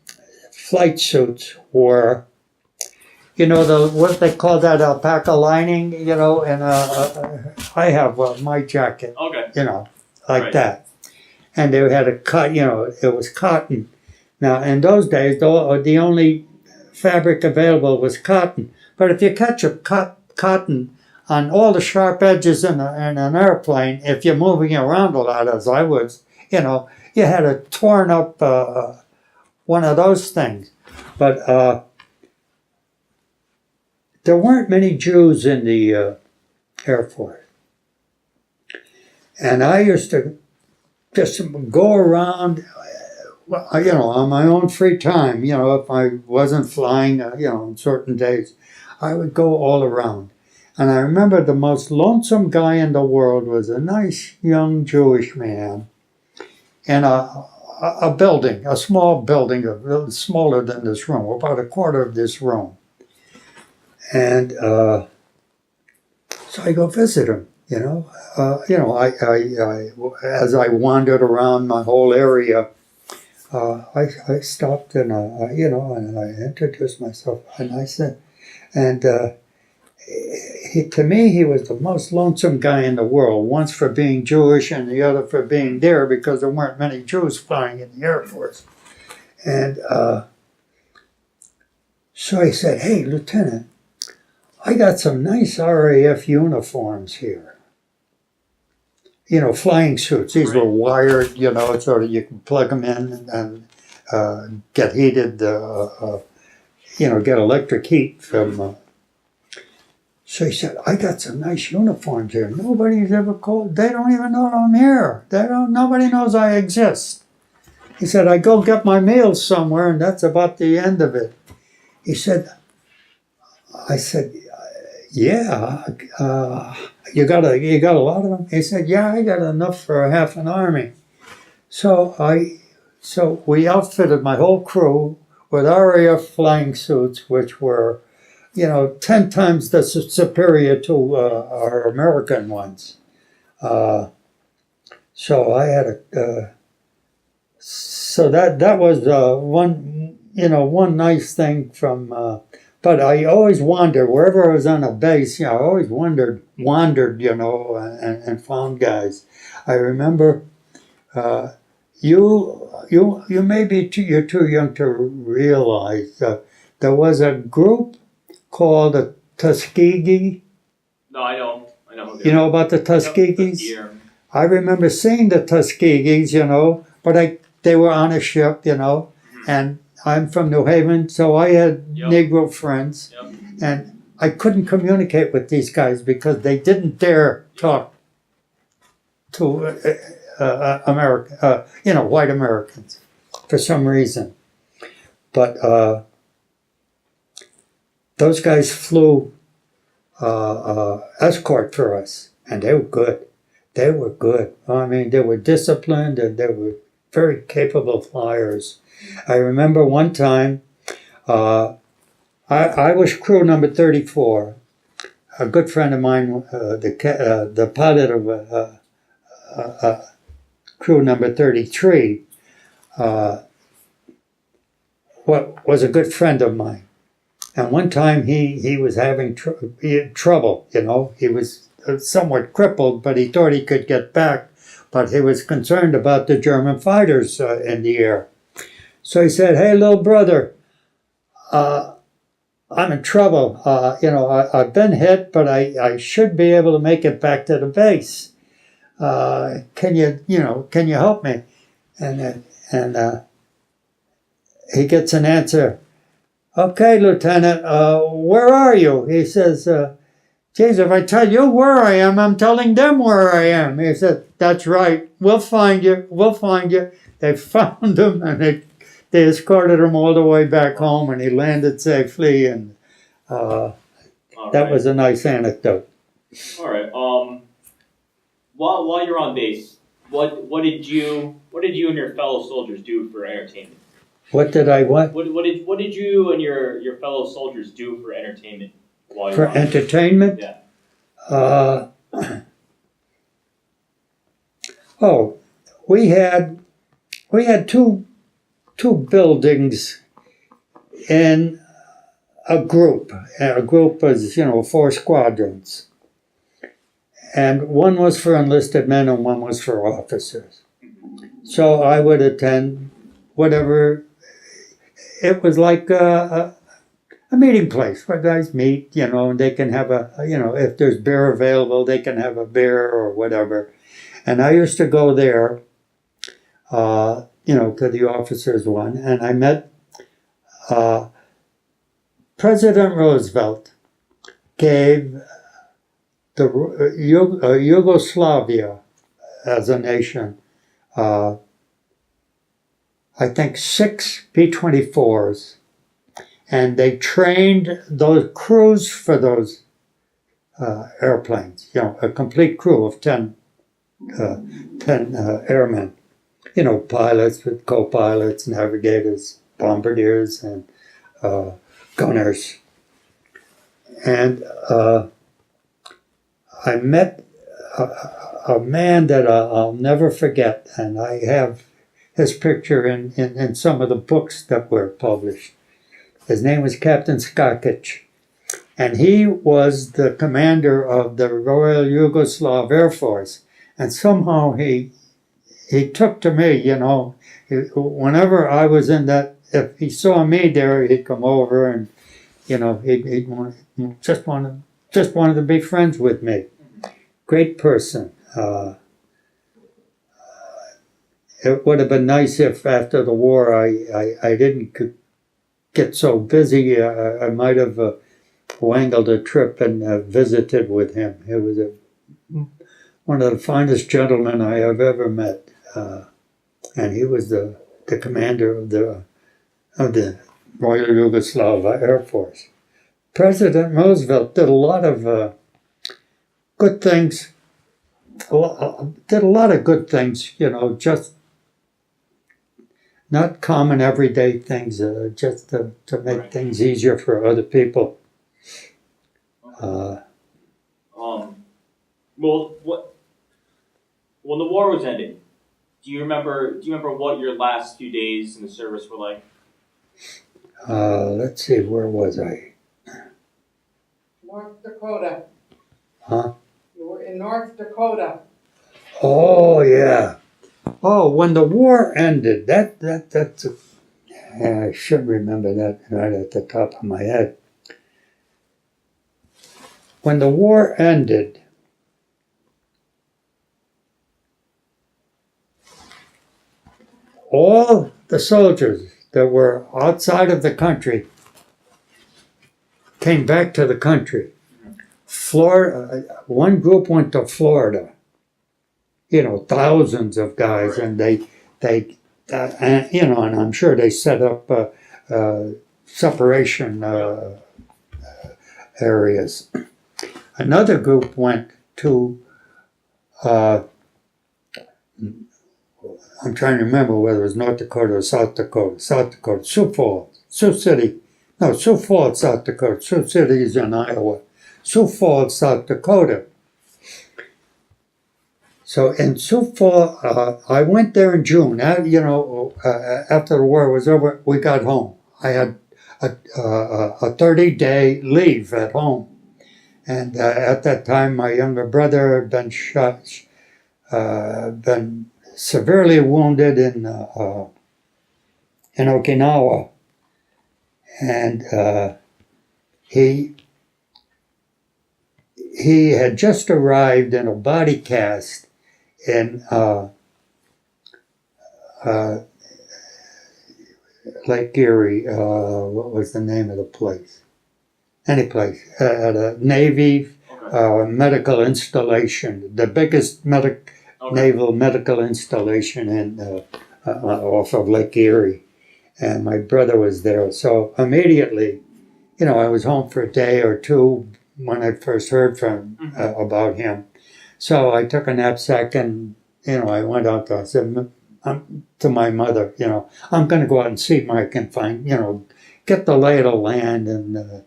flight suits were, what they call that alpaca lining, and I have my jacket, Okay. like Right. that. And they had a cut, it was cotton. Now, in those days, the only fabric available was cotton. But if you catch a cotton on all the sharp edges in an airplane, if you're moving around a lot, as I was, you had a torn up one of those things. But there weren't many Jews in the Air Force. And I used to just go around, on my own free time, if I wasn't flying, on certain days, I would go all around. And I remember the most lonesome guy in the world was a nice young Jewish man in a building, a small building, a little smaller than this room, about a quarter of this room. And so I go visit him, as I wandered around my whole area, I stopped and, and I introduced myself, and I said, and to me, he was the most lonesome guy in the world, once for being Jewish and the other for being there because there weren't many Jews flying in the Air Force. And so I said, hey, Lieutenant, I got some nice RAF uniforms here. Flying suits. These were wired, so that you can plug them in and get heated, get electric heat from... So he said, I got some nice uniforms here. Nobody's ever called. They don't even know I'm here. Nobody knows I exist. He said, I go get my meals somewhere, and that's about the end of it. He said, I said, yeah, you got a lot of them? He said, yeah, I got enough for half an army. So we outfitted my whole crew with RAF flying suits, which were 10 times superior to our American ones. So I had so that was one nice thing from, but I always wandered, wherever I was on a base, I always wandered, and found guys. I remember, you may be you're too young to realize, there was a group called the Tuskegee. No, I know. Who You know about the Tuskegees? Yeah. I remember seeing the Tuskegees, but they were on a ship, and I'm from New Haven, so I had Negro friends, and I couldn't communicate with these guys because they didn't dare talk to white Americans for some reason. But those guys flew escort for us, and they were good. They were good. I mean, they were disciplined, and they were very capable flyers. I remember one time, I was crew number 34. A good friend of mine, the pilot of crew number 33, was a good friend of mine. And one time he was having trouble, He was somewhat crippled, but he thought he could get back. But he was concerned about the German fighters in the air. So he said, hey, little brother, I'm in trouble. I've been hit, but I should be able to make it back to the base. Can you help me? And he gets an answer. Okay, Lieutenant, where are you? He says, geez, if I tell you where I am, I'm telling them where I am. He said, that's right. We'll find you. They found him, and they escorted him all the way back home, and he landed safely, and that was a nice anecdote. All right. While you're on base, what did you and your fellow soldiers do for entertainment? What did I what? What did you and your fellow soldiers do for entertainment while For you're on entertainment? Yeah. We had two buildings in a group. A group was 4 squadrons. And one was for enlisted men and one was for officers. So I would attend whatever. It was like a meeting place where guys meet, and they can have if there's beer available, they can have a beer or whatever. And I used to go there, to the officers' one, and I met President Roosevelt gave the Yugoslavia as a nation, I think 6 B-24s, and they trained those crews for those airplanes, a complete crew of 10 airmen, pilots with co-pilots, navigators, bombardiers, and gunners. And I met a man that I'll never forget, and I have his picture in some of the books that were published. His name was Captain Skakic, and he was the commander of the Royal Yugoslav Air Force. And somehow he took to me, whenever I was in that, if he saw me there, he'd come over and, he'd just wanted to be friends with me. Great person. It would have been nice if after the war I didn't get so busy. I might have wangled a trip and visited with him. He was one of the finest gentlemen I have ever met, and he was the commander of the Royal Yugoslav Air Force. President Roosevelt did a lot of good things. Did a lot of good things, just not common everyday things, just to make things easier for other people. When the war was ending, do you remember what your last few days in the service were like? Let's see, where was I? North Dakota. Huh? You were in North Dakota. Oh, yeah. Oh, when the war ended, that's I should remember that right at the top of my head. When the war ended, all the soldiers that were outside of the country came back to the country. Florida, one group went to Florida. Thousands of guys, and they and I'm sure they set up separation areas. Another group went to, I'm trying to remember whether it was North Dakota or South Dakota. Sioux Falls, Sioux City. No, Sioux Falls, South Dakota. Sioux City is in Iowa. Sioux Falls, South Dakota. So in Sioux Falls, I went there in June. After the war was over, we got home. I had a 30-day leave at home. And at that time, my younger brother had been shot, been severely wounded in Okinawa. And he had just arrived in a body cast in Lake Erie. What was the name of the place? Any place. At a Navy medical installation, the biggest naval medical installation in off of Lake Erie. And my brother was there. So immediately, I was home for a day or two when I first heard from about him. So I took a knapsack and, I went out there. I said to my mother, I'm going to go out and see if I can find, get the lay of the land. And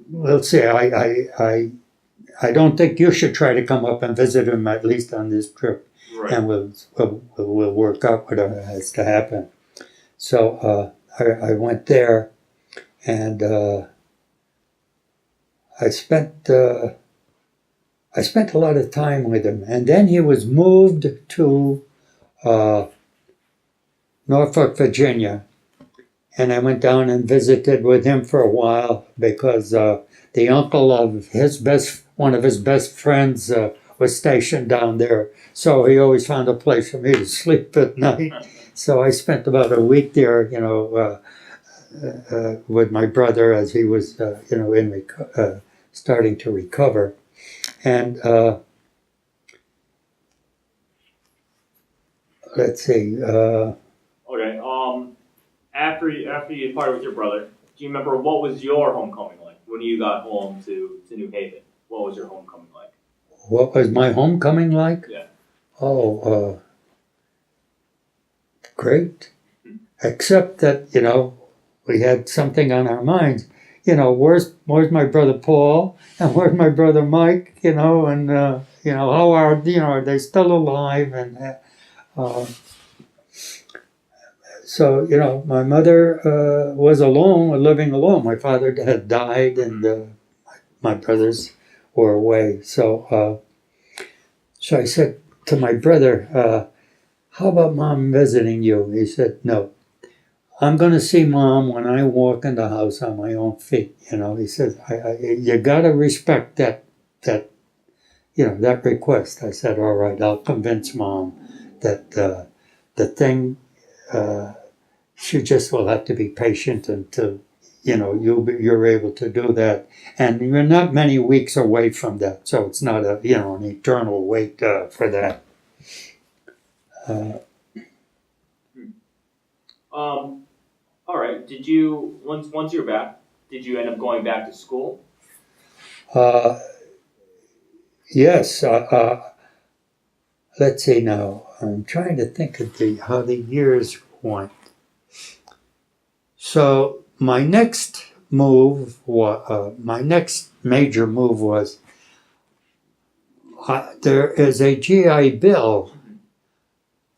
we'll see. I don't think you should try to come up and visit him, at least on this trip. Right. And we'll work out whatever has to happen. So I went there, and I spent a lot of time with him. And then he was moved to Norfolk, Virginia, and I went down and visited with him for a while because the uncle of one of his best friends was stationed down there. So he always found a place for me to sleep at night. So I spent about a week there, with my brother as he was, starting to recover. And let's see. Okay. After you parted with your brother, do you remember what was your homecoming like when you got home to New Haven? What was your homecoming like? What was my homecoming like? Yeah. Oh, great. Except that, we had something on our minds. Where's my brother Paul? And where's my brother Mike? And, how are they still alive? And so, my mother was alone, living alone. My father had died and my brothers were away. So I said to my brother, how about Mom visiting you? He said, no. I'm going to see Mom when I walk in the house on my own feet. He said, you got to respect that request. I said, all right, I'll convince Mom that the thing, she just will have to be patient until, you're able to do that. And you're not many weeks away from that. So it's not an eternal wait for that. All right. Did you once you're back? Did you end up going back to school? Yes. Let's see now. I'm trying to think of how the years went. So my next major move was there is a GI Bill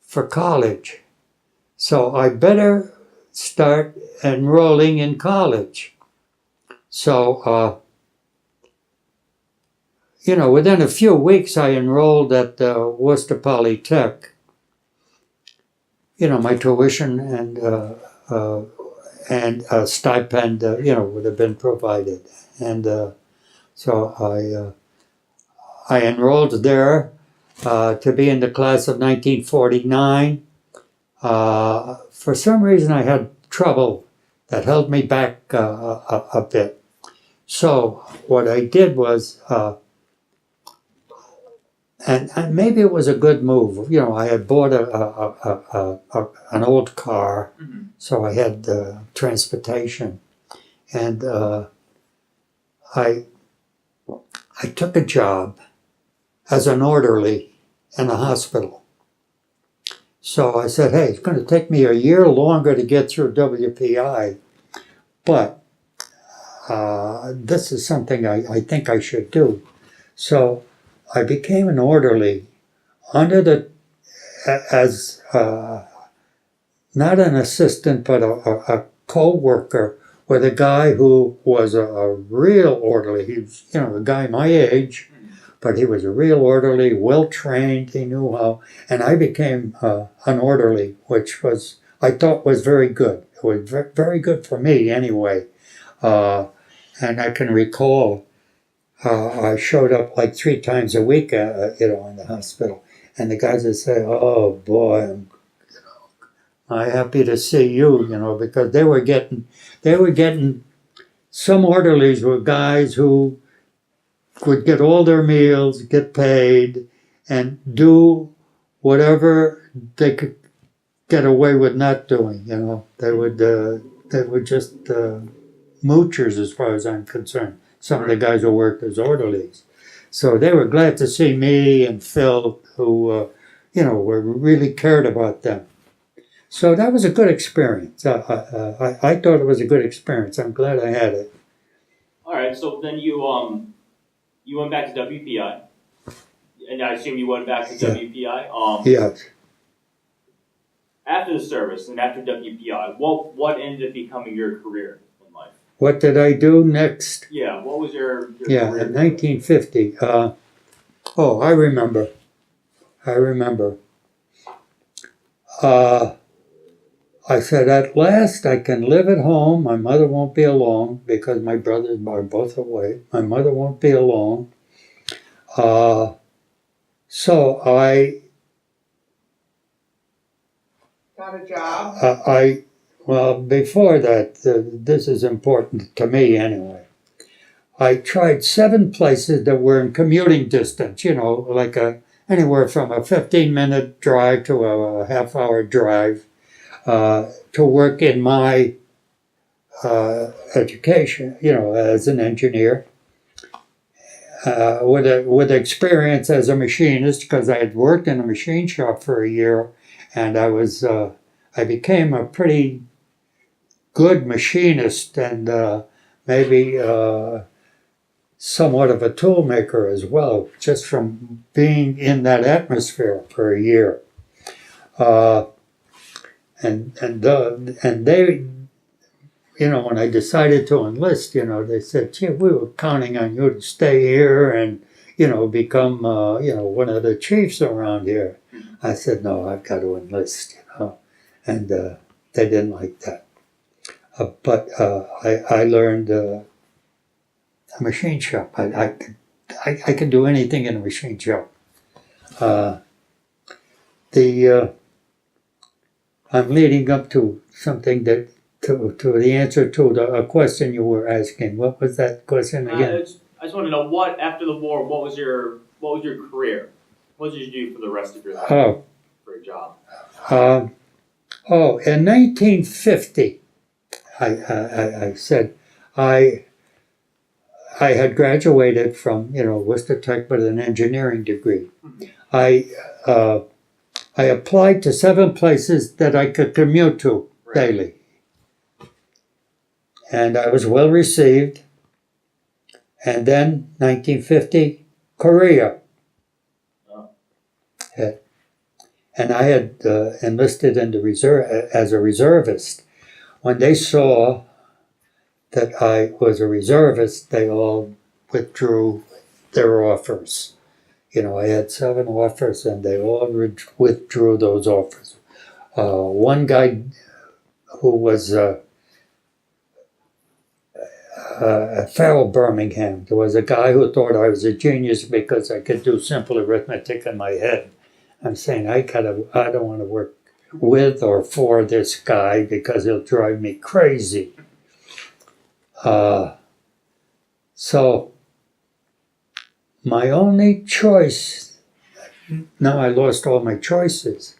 for college, so I better start enrolling in college. So, within a few weeks I enrolled at Worcester Polytech. My tuition and a stipend, would have been provided. And so I enrolled there to be in the class of 1949. For some reason, I had trouble that held me back a bit. So what I did was, and maybe it was a good move. I had bought an old car, so I had transportation, and I took a job as an orderly in a hospital. So I said, hey, it's going to take me a year longer to get through WPI, but this is something I think I should do. So I became an orderly as not an assistant, but a co-worker with a guy who was a real orderly. He was, a guy my age, but he was a real orderly, well-trained, he knew how, and I became an orderly, which I thought was very good. It was very good for me anyway. And I can recall I showed up like 3 times a week, in the hospital, and the guys would say, oh boy, I'm happy to see you, because they were getting, some orderlies were guys who would get all their meals, get paid, and do whatever they could get away with not doing. They were just moochers as far as I'm concerned. Some of the guys who worked as orderlies, so they were glad to see me and Phil, who were really cared about them. So that was a good experience. I thought it was a good experience. I'm glad I had it. All right. So then you went back to WPI, and I assume you went back to WPI. Yes. After the service and after WPI, what ended up becoming your career in life? What did I do next? Yeah. What was your Yeah, career? in 1950. I remember. I said, at last I can live at home. My mother won't be alone because my brothers are both away. My mother won't be alone. So I Got a job? well, before that, this is important to me anyway. I tried 7 places that were in commuting distance, like anywhere from a 15-minute drive to a half-hour drive to work in my education, as an engineer. With experience as a machinist, because I had worked in a machine shop for a year, and I became a pretty good machinist and maybe somewhat of a tool maker as well, just from being in that atmosphere for a year. And they, when I decided to enlist, they said, "Gee, we were counting on you to stay here and, become, one of the chiefs around here." I said, "No, I've got to enlist," and they didn't like that. But I learned a machine shop. I can do anything in a machine shop. I'm leading up to something to the answer to a question you were asking. What was that question again? I just want to know what after the war. What was your career? What did you do for the rest of your life? For a job. In 1950, I said I had graduated from Worcester Tech with an engineering degree. Mm-hmm. I applied to 7 places that I could commute to daily. And I was well received. And then, 1950, Korea. Oh. And I had enlisted in the reserve as a reservist. When they saw that I was a reservist, they all withdrew their offers. I had 7 offers, and they all withdrew those offers. One guy who was Farrell Birmingham, there was a guy who thought I was a genius because I could do simple arithmetic in my head. I'm saying I don't want to work with or for this guy because he'll drive me crazy. So my only choice, now I lost all my choices,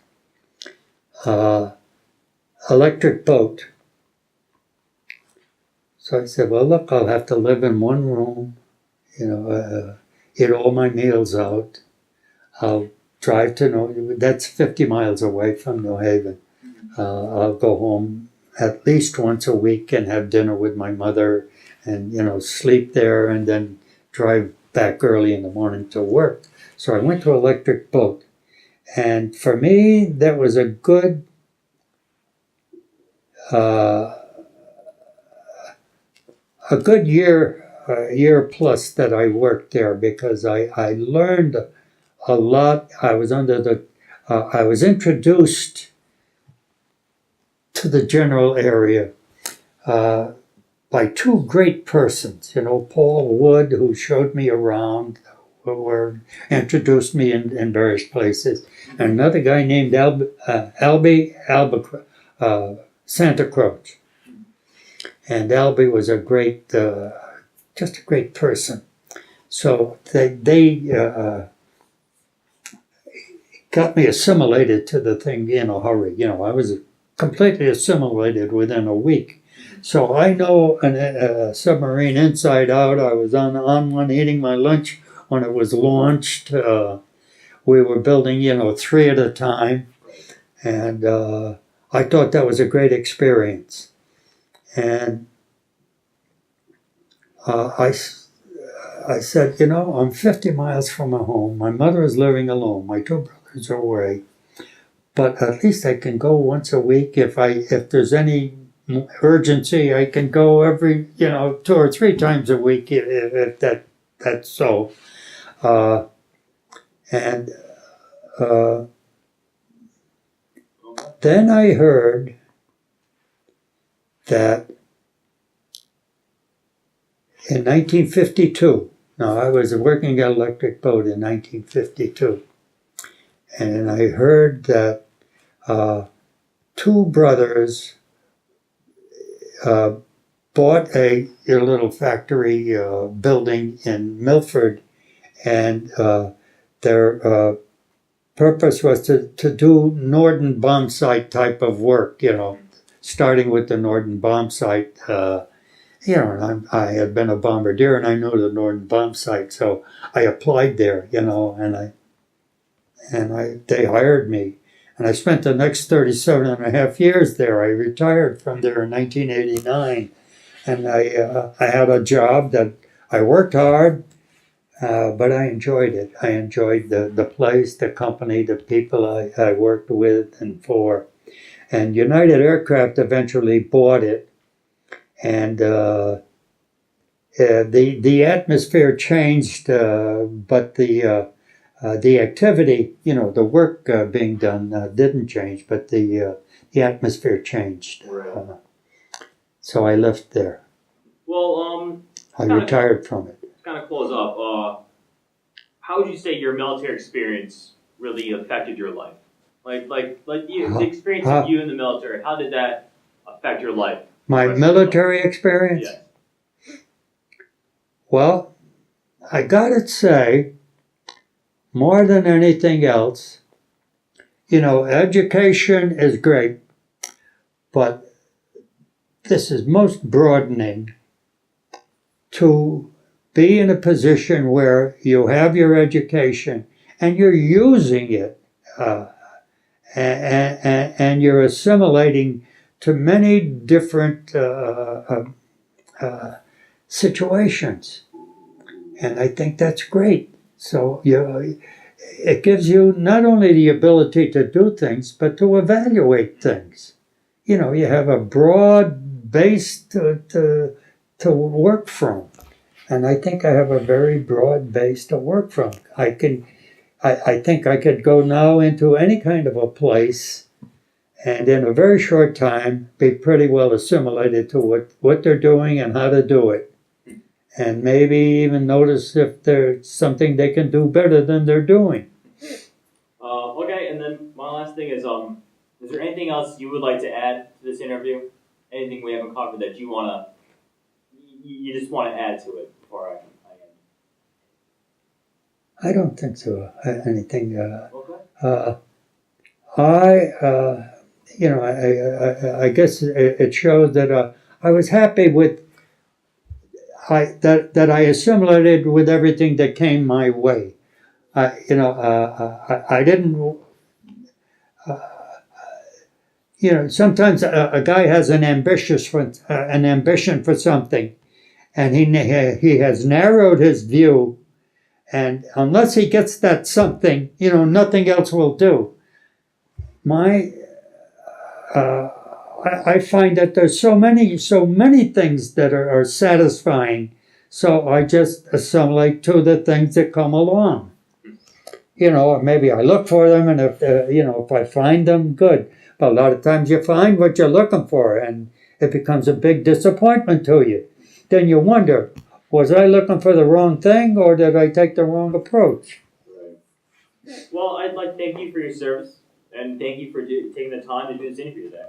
electric boat. So I said, well, look, I'll have to live in one room, eat all my meals out. I'll drive to that's 50 miles away from New Haven. I'll go home at least once a week and have dinner with my mother and, sleep there and then drive back early in the morning to work. So I went to electric boat. And for me, that was a good year plus that I worked there because I learned a lot. I was I was introduced to the general area by 2 great persons. Paul Wood, who showed me around, or introduced me in various places, and another guy named Albie Santa Croce. And Albie was just a great person. So they got me assimilated to the thing in a hurry. I was completely assimilated within a week. So I know a submarine inside out. I was on one eating my lunch when it was launched. We were building, 3 at a time. And I thought that was a great experience. And I said, I'm 50 miles from my home. My mother is living alone. My 2 brothers are away. But at least I can go once a week. If there's any urgency, I can go every, 2 or 3 times a week if that's so. Then I heard that in 1952, now I was working at Electric Boat in 1952, and I heard that two brothers bought a little factory building in Milford, and their purpose was to do Norden bomb sight type of work, starting with the Norden bomb sight. And I had been a bombardier and I knew the Norden bomb sight, so I applied there, and they hired me. And I spent the next 37 and a half years there. I retired from there in 1989. And I had a job that I worked hard, but I enjoyed it. I enjoyed the place, the company, the people I worked with and for. And United Aircraft eventually bought it. And the atmosphere changed, but the activity, the work being done didn't change, but the atmosphere changed. Right. So I left there. Well, I retired from it. to kind of close up, how would you say your military experience really affected your life? The experience of you in the military, how did that affect your life? My military experience? Yes. Well, I gotta say, more than anything else, education is great, but this is most broadening to be in a position where you have your education and you're using it and you're assimilating to many different situations. And I think that's great. So it gives you not only the ability to do things, but to evaluate things. You have a broad base to work from. And I think I have a very broad base to work from. I think I could go now into any kind of a place and in a very short time be pretty well assimilated to what they're doing and how to do it. And maybe even notice if there's something they can do better than they're doing. Okay, and then my last thing is there anything else you would like to add to this interview? Anything we haven't covered that you just want to add to it before I end? I don't think so. Anything. Okay. I guess it shows that I was happy with that I assimilated with everything that came my way. I didn't. Sometimes a guy has an ambition for something, and he has narrowed his view, and unless he gets that something, nothing else will do. I find that there's so many things that are satisfying, so I just assimilate to the things that come along. Maybe I look for them, and if I find them, good. But a lot of times you find what you're looking for, and it becomes a big disappointment to you. Then you wonder, was I looking for the wrong thing, or did I take the wrong approach? Right. Well, I'd like to thank you for your service, and thank you for taking the time to do this interview today.